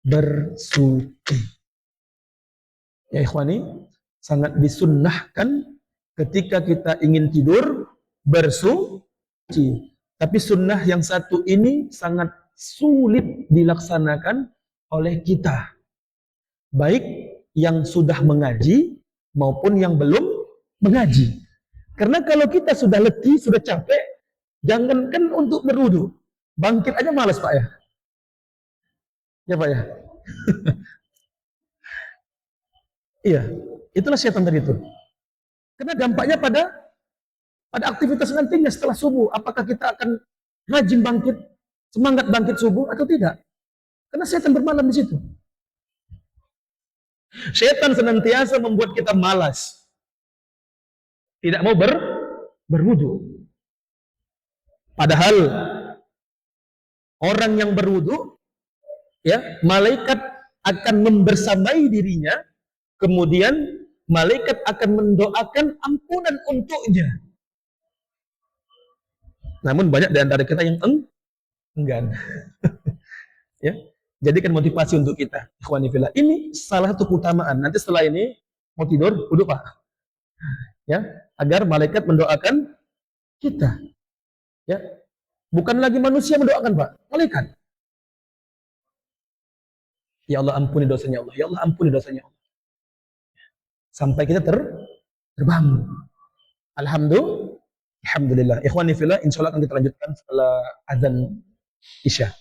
bersuci." Ya ikhwani, sangat disunnahkan ketika kita ingin tidur bersuci. Tapi sunnah yang satu ini sangat sulit dilaksanakan oleh kita, baik yang sudah mengaji maupun yang belum mengaji. Karena kalau kita sudah letih, sudah capek, jangankan untuk berwudu, bangkit aja malas, Pak ya. Ya Pak ya. Iya, itulah syaitan tadi itu. Karena dampaknya pada aktivitas nantinya setelah subuh, apakah kita akan rajin bangkit, semangat bangkit subuh atau tidak? Karena syaitan bermalam di situ. Syaitan senantiasa membuat kita malas, tidak mau berwudu. Padahal orang yang berwudu, ya, malaikat akan membersamai dirinya, kemudian malaikat akan mendoakan ampunan untuknya. Namun banyak di antara kita yang enggan. Ya, jadikan motivasi untuk kita. Ikhwani fillah. Ini salah satu keutamaan. Nanti setelah ini mau tidur, wudu Pak. Ya, agar malaikat mendoakan kita. Ya, bukan lagi manusia mendoakan Pak, malaikat. Ya Allah ampuni dosanya Allah. Ya Allah ampuni dosanya Allah. Sampai kita terbangun. Alhamdulillah. Ikhwani fillah, insyaallah akan kita lanjutkan setelah azan Isya.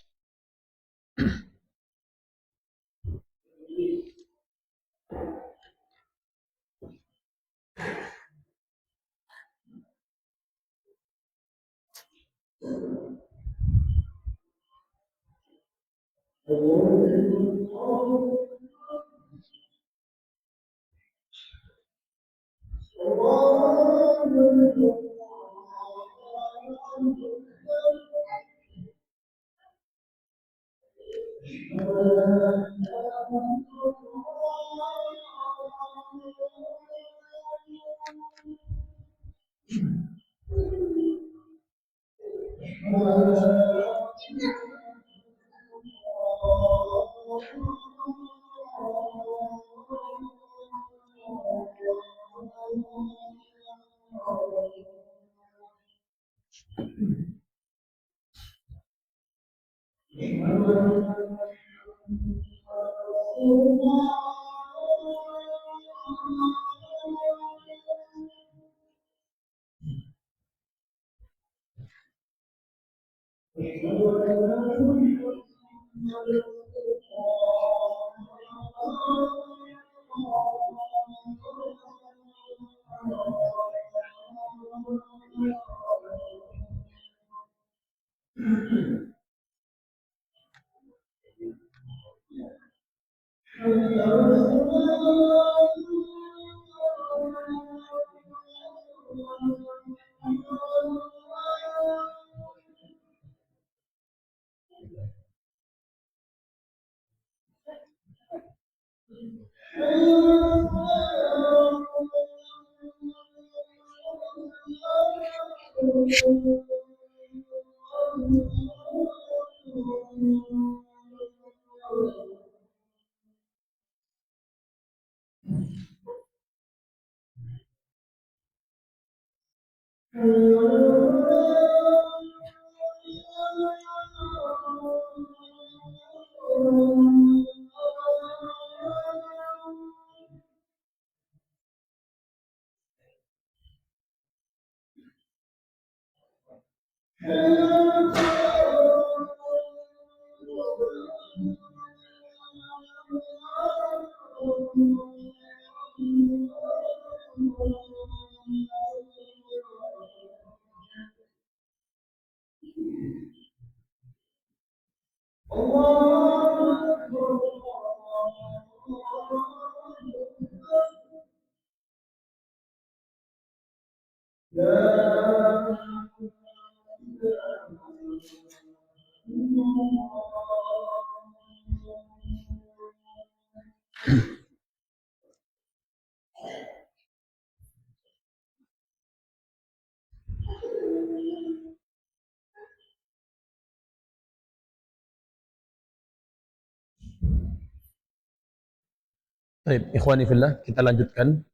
Baik, ikhwani fillah, kita lanjutkan.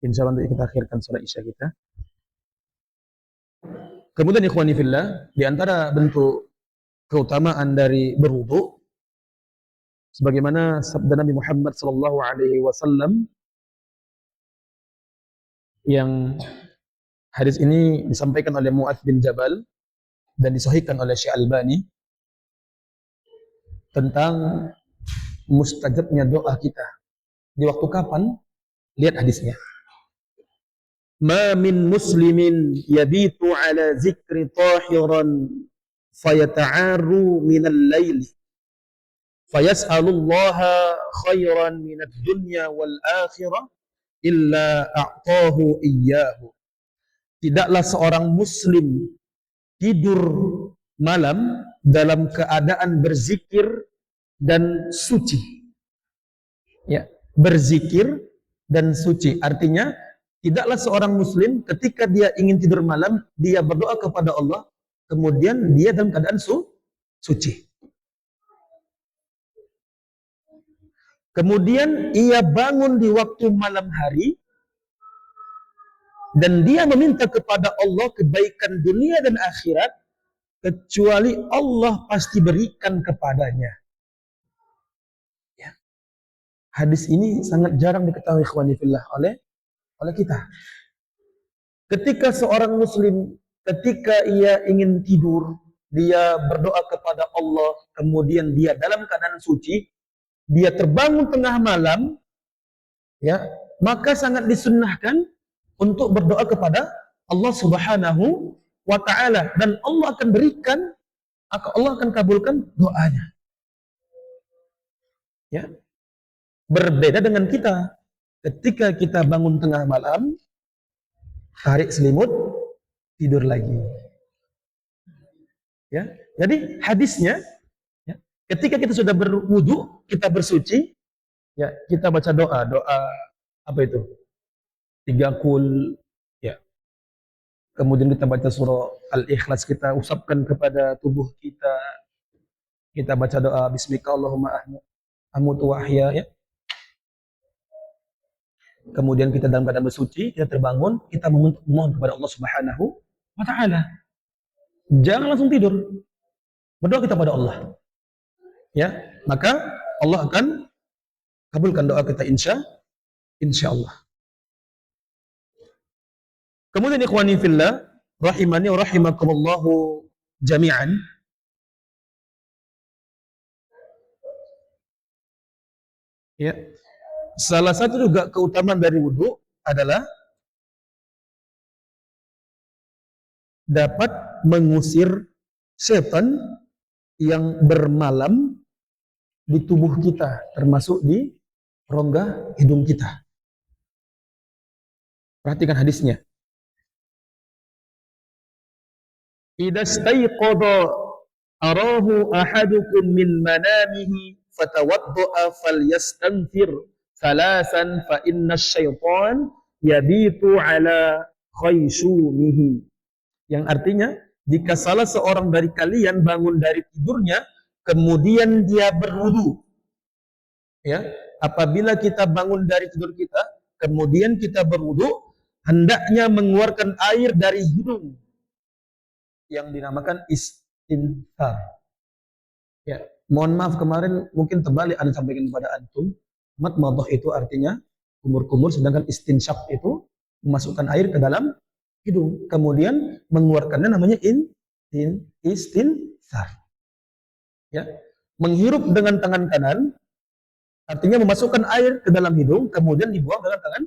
Insya Allah nanti kita akhirkan sholat isya kita. Kemudian ikhwani fillah, di antara bentuk keutamaan dari berwudu, sebagaimana sabda Nabi Muhammad sallallahu alaihi wasallam yang hadis ini disampaikan oleh Mu'adz bin Jabal dan disahihkan oleh Syekh Albani tentang mustajabnya doa kita di waktu kapan? Lihat hadisnya. Ma min muslimin yabitu ala zikri tahiran fayata'aru minal layli fayas'alullaha khairan minad dunya wal akhirah illa a'tahu iyyahu. Tidaklah seorang muslim tidur malam dalam keadaan berzikir dan suci. Ya, berzikir dan suci. Artinya, tidaklah seorang muslim ketika dia ingin tidur malam, dia berdoa kepada Allah, kemudian dia dalam keadaan suci. Kemudian ia bangun di waktu malam hari dan dia meminta kepada Allah kebaikan dunia dan akhirat, kecuali Allah pasti berikan kepadanya. Ya. Hadis ini sangat jarang diketahui ikhwani fillah oleh kita. Ketika seorang muslim, ketika ia ingin tidur, dia berdoa kepada Allah, kemudian dia dalam keadaan suci, dia terbangun tengah malam, ya, maka sangat disunnahkan untuk berdoa kepada Allah Subhanahu wa taala, dan Allah akan berikan, Allah akan kabulkan doanya. Ya. Berbeda dengan kita. Ketika kita bangun tengah malam, tarik selimut, tidur lagi. Ya. Jadi hadisnya, ya, ketika kita sudah berwudu, kita bersuci, ya, kita baca doa apa itu? 3 kul, ya. Kemudian kita baca surah Al-Ikhlas, kita usapkan kepada tubuh kita. Kita baca doa bismika Allahumma amutu wa ahya, ya. Kemudian kita dalam keadaan bersuci, kita terbangun, kita memohon kepada Allah Subhanahu wa taala. Jangan langsung tidur. Berdoa kita pada Allah. Ya, maka Allah akan kabulkan doa kita insya Allah. Kemudian ikhwani fillah, rahimani wa rahimakumullahu jami'an. Ya. Salah satu juga keutamaan dari wudu adalah dapat mengusir setan yang bermalam di tubuh kita, termasuk di rongga hidung kita. Perhatikan hadisnya. Idza stayqadha arahu ahadukum min manamihi fatawadda'a falyastanfir salasan fa inna syaitan yabitu ala khaysumihi. Yang artinya, jika salah seorang dari kalian bangun dari tidurnya, kemudian dia berwudu. Ya, apabila kita bangun dari tidur kita, kemudian kita berwudu, hendaknya mengeluarkan air dari hidung yang dinamakan istinthar. Ya, mohon maaf kemarin mungkin terbalik Anda sampaikan kepada antum. Madmadah itu artinya kumur-kumur, sedangkan istinsyak itu memasukkan air ke dalam hidung, kemudian mengeluarkannya namanya istinthar. Ya, menghirup dengan tangan kanan artinya memasukkan air ke dalam hidung, kemudian dibuang dengan tangan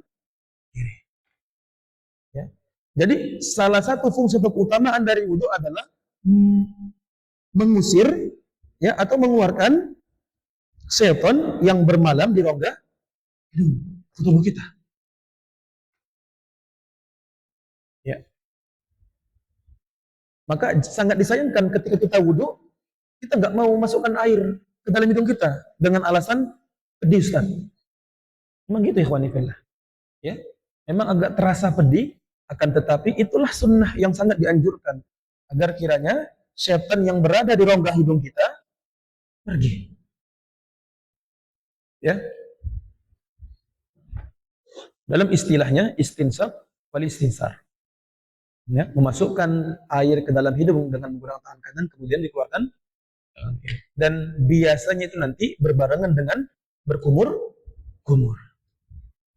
kiri. Ya. Jadi salah satu fungsi atau keutamaan dari wudu adalah mengusir, ya, atau mengeluarkan setan yang bermalam di rongga hidung tubuh kita. Ya. Maka sangat disayangkan ketika kita wudu, kita nggak mau masukkan air ke dalam hidung kita dengan alasan pedih, Ustaz. Memang gitu, ikhwani fillah. Ya. Memang agak terasa pedih, akan tetapi itulah sunnah yang sangat dianjurkan agar kiranya setan yang berada di rongga hidung kita pergi. Ya. Dalam istilahnya istinsyak wal istinsar. Ya, memasukkan air ke dalam hidung dengan menggunakan tangan kanan, kemudian dikeluarkan. Dan biasanya itu nanti berbarengan dengan berkumur-kumur.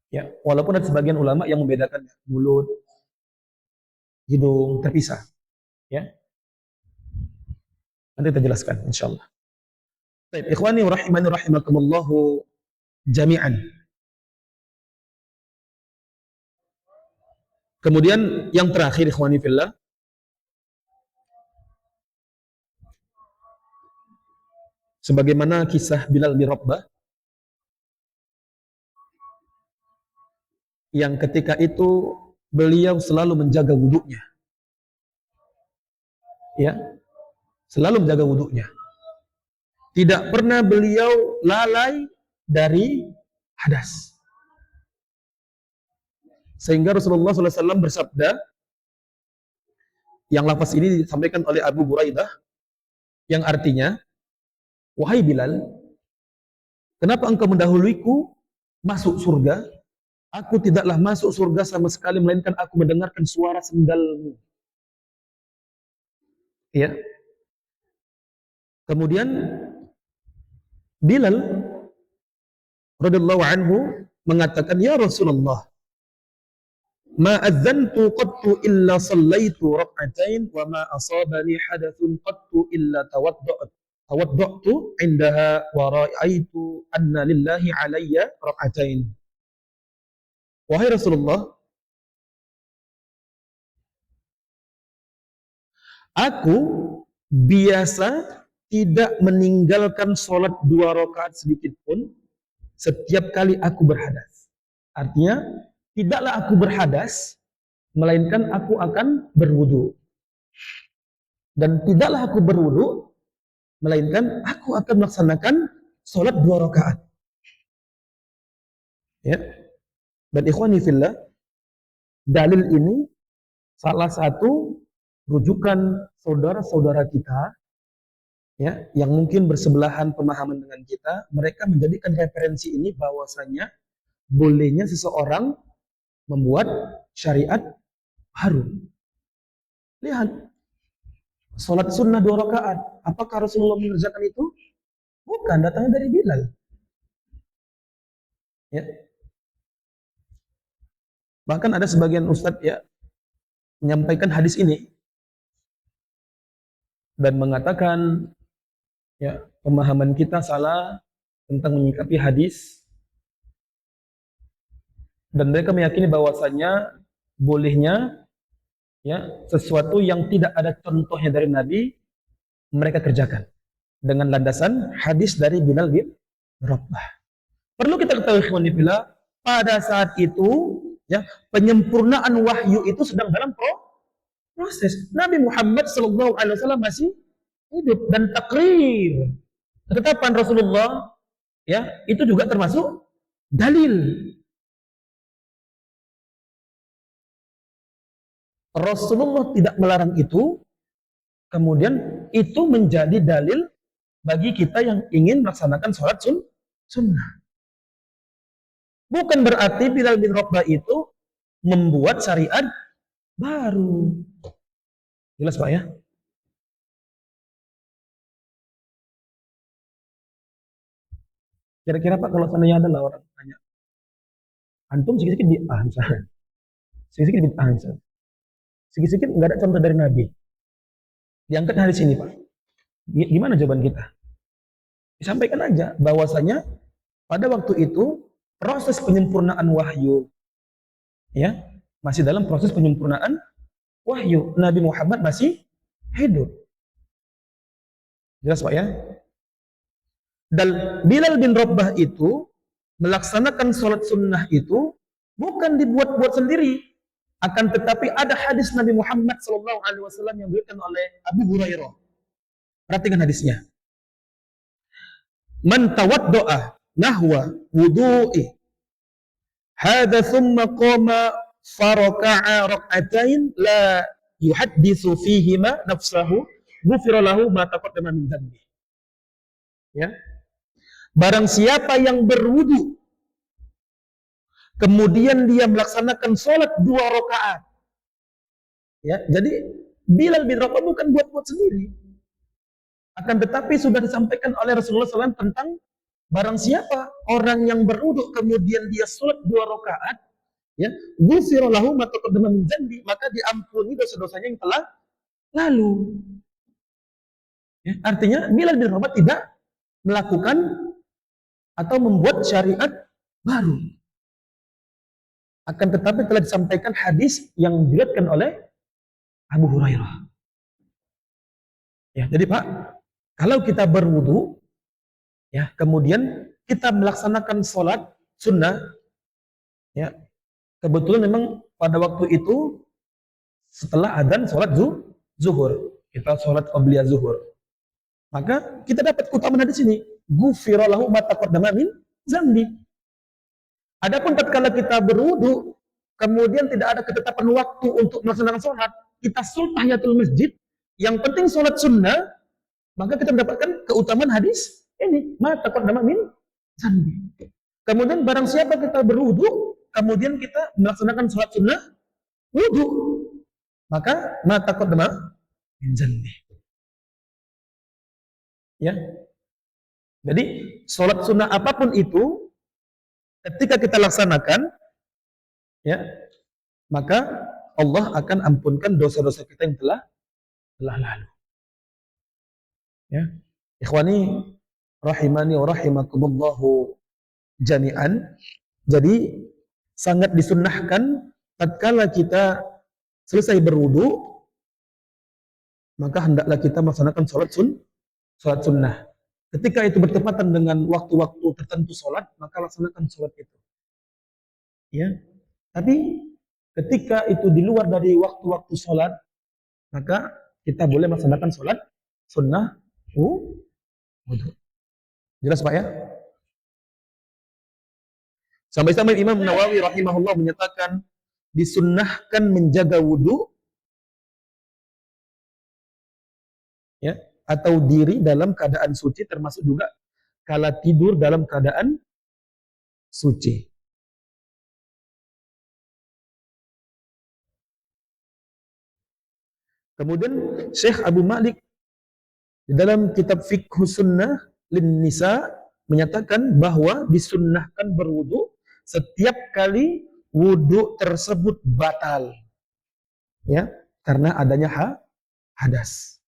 Ya, walaupun ada sebagian ulama yang membedakan mulut, hidung terpisah. Ya. Nanti kita jelaskan insyaallah. Baik, ikhwani wa rahimani rahimakumullahu jami'an. Kemudian yang terakhir ikhwani fillah, sebagaimana kisah Bilal bin Rabah yang ketika itu beliau selalu menjaga wudunya. Ya. Selalu menjaga wudunya. Tidak pernah beliau lalai dari hadas. Sehingga Rasulullah SAW bersabda, yang lafaz ini disampaikan oleh Abu Buraidah, yang artinya, wahai Bilal, kenapa engkau mendahuluiku masuk surga? Aku tidaklah masuk surga sama sekali, melainkan aku mendengarkan suara sendalmu. Ya. Kemudian Bilal radhiyallahu anhu mengatakan, ya Rasulullah, ma adzantu qattu illa sallaitu rak'atain wa ma asabani hadathun qattu illa tawadda'tu indaha wa ra'aitu anna lillahi alayya rak'atain. Wahai Rasulullah, Aku biasa tidak meninggalkan sholat 2 rakaat sedikit pun setiap kali aku berhadas. Artinya, tidaklah aku berhadas, melainkan aku akan berwudu. Dan tidaklah aku berwudu, melainkan aku akan melaksanakan sholat 2 rakaat. Ya. Dan ikhwani fillah, dalil ini salah satu rujukan saudara-saudara kita, ya, yang mungkin bersebelahan pemahaman dengan kita. Mereka menjadikan referensi ini bahwasanya bolehnya seseorang membuat syariat baru. Lihat, sholat sunnah 2 rakaat. Apakah Rasulullah mengerjakan itu? Bukan, datangnya dari Bilal. Ya. Bahkan ada sebagian ustadz, ya, menyampaikan hadis ini dan mengatakan, ya, pemahaman kita salah tentang menyikapi hadis, dan mereka meyakini bahwasanya bolehnya, ya, sesuatu yang tidak ada contohnya dari Nabi mereka kerjakan dengan landasan hadis dari Bilal bin Rabah. Perlu kita ketahui khonifillah, pada saat itu, ya, penyempurnaan wahyu itu sedang dalam proses. Nabi Muhammad SAW masih hidup, dan takrir ketetapan Rasulullah, ya, itu juga termasuk dalil. Rasulullah tidak melarang itu, kemudian itu menjadi dalil bagi kita yang ingin melaksanakan sholat sunnah. Bukan berarti Bilal bin Rabah itu membuat syariat baru. Jelas Pak, ya? Kira-kira Pak, kalau seandainya ada orang tanya, antum sikit-sikit bid'ah misalnya, sikit-sikit bid'ah misalnya, sikit-sikit nggak ada contoh dari Nabi, diangkat hadis ini Pak, gimana jawaban kita? Disampaikan aja bahwasanya pada waktu itu proses penyempurnaan wahyu, ya, masih dalam proses penyempurnaan wahyu. Nabi Muhammad masih hidup. Jelas Pak, ya? Dan Bilal bin Rabah itu melaksanakan sholat sunnah itu bukan dibuat-buat sendiri, akan tetapi ada hadis Nabi Muhammad SAW yang diberikan oleh Abu Hurairah. Perhatikan hadisnya. Man tawaddo'a nahwa wudu'i hadha thumma qama faraka'a rak'atain la yuhaddisu fihima nafsahu ghufira lahu ma taqaddama min dhanbi. Ya. Barang siapa yang berwudu kemudian dia melaksanakan sholat 2 rakaat, ya, jadi Bilal bin Rabah bukan buat-buat sendiri, akan tetapi sudah disampaikan oleh Rasulullah SAW tentang barang siapa orang yang berwudu kemudian dia sholat 2 rakaat, ya, ghufira lahu ma taqaddama min dhanbi, maka diampuni dosa-dosanya yang telah lalu. Ya, artinya Bilal bin Rabah tidak melakukan atau membuat syariat baru, akan tetapi telah disampaikan hadis yang diriwayatkan oleh Abu Hurairah. Ya, jadi Pak, kalau kita berwudu, ya, kemudian kita melaksanakan sholat sunnah, ya, kebetulan memang pada waktu itu setelah adzan sholat zuhur, kita sholat qabliyah zuhur, maka kita dapat keutamaan hadis ini, ghufira lahu ma taqaddama min dzambi. Adapun tatkala kita berwudu, kemudian tidak ada ketetapan waktu untuk melaksanakan sholat, kita sholat tahiyatul masjid, yang penting sholat sunnah, maka kita mendapatkan keutamaan hadis ini, ma taqaddama min dzambi. Kemudian barang siapa kita berwudu, kemudian kita melaksanakan sholat sunnah wudu, maka ma taqaddama min dzambi. Ya. Jadi sholat sunnah apapun itu, ketika kita laksanakan, ya, maka Allah akan ampunkan dosa-dosa kita yang telah lalu. Ya. Ikhwani rahimani wa rahimakumullahu jami'an. Jadi sangat disunnahkan tatkala kita selesai berwudu, maka hendaklah kita melaksanakan sholat sunnah. Ketika itu bertepatan dengan waktu-waktu tertentu sholat, maka laksanakan sholat itu. Ya, tapi ketika itu di luar dari waktu-waktu sholat, maka kita boleh melaksanakan sholat sunnah wudhu. Jelas Pak ya? Sampai-sampai Imam Nawawi rahimahullah menyatakan disunnahkan menjaga wudhu ya, atau diri dalam keadaan suci, termasuk juga kala tidur dalam keadaan suci. Kemudian Syekh Abu Malik di dalam kitab Fiqh Sunnah lin Nisa menyatakan bahwa disunnahkan berwudu setiap kali wudu tersebut batal, ya, karena adanya hadas.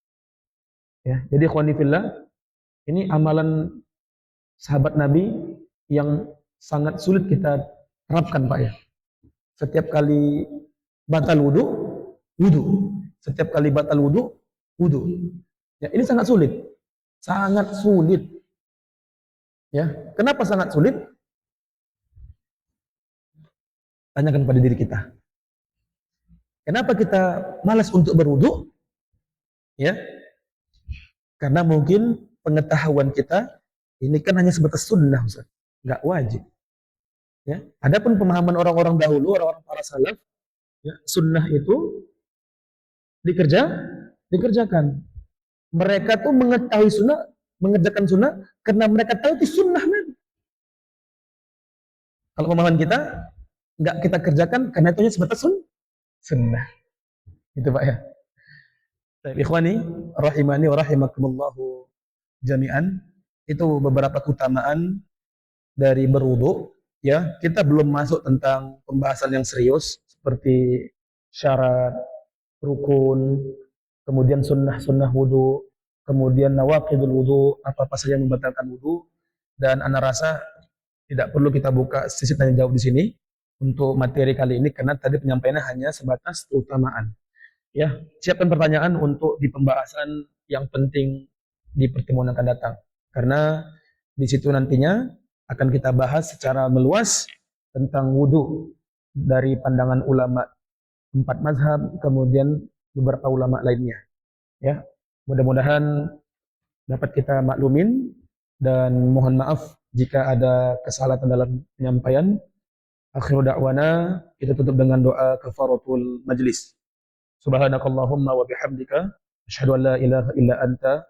Ya, jadi ikhwanifillah, ini amalan sahabat Nabi yang sangat sulit kita terapkan Pak ya. Setiap kali batal wudu, wudu. Setiap kali batal wudu, wudu. Ya, ini sangat sulit. Sangat sulit. Ya, kenapa sangat sulit? Tanyakan pada diri kita. Kenapa kita malas untuk berwudu? Ya, karena mungkin pengetahuan kita ini kan hanya sebatas sunnah, Ustaz. Nggak wajib. Ya, adapun pemahaman orang-orang dahulu, orang-orang para salaf, ya, sunnah itu dikerjakan. Mereka tuh mengetahui sunnah, mengerjakan sunnah karena mereka tahu itu sunnah Nabi. Kalau pemahaman kita nggak kita kerjakan karena itu hanya sebatas sunnah. Itu Pak ya. Baik, ikhwani rahimani wa rahimakumullahu jami'an. Itu beberapa keutamaan dari berwudu ya. Kita belum masuk tentang pembahasan yang serius seperti syarat, rukun, kemudian sunnah wudu, kemudian nawaqidul wudu, apa-apa saja yang membatalkan wudu. Dan ana rasa tidak perlu kita buka sesi tanya jawab di sini untuk materi kali ini karena tadi penyampaiannya hanya sebatas keutamaan. Ya, siapkan pertanyaan untuk di pembahasan yang penting di pertemuan akan datang. Karena di situ nantinya akan kita bahas secara meluas tentang wudu dari pandangan ulama 4 mazhab, kemudian beberapa ulama lainnya. Ya, mudah-mudahan dapat kita maklumin dan mohon maaf jika ada kesalahan dalam penyampaian. Akhiru da'wana, kita tutup dengan doa kafaratul majlis. Subhanakallahumma wa bihamdika asyhadu an la ilaha illa anta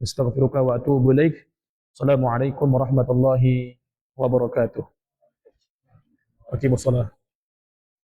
astaghfiruka wa atubu ilaik. Assalamualaikum warahmatullahi wabarakatuh. Waqimussalam.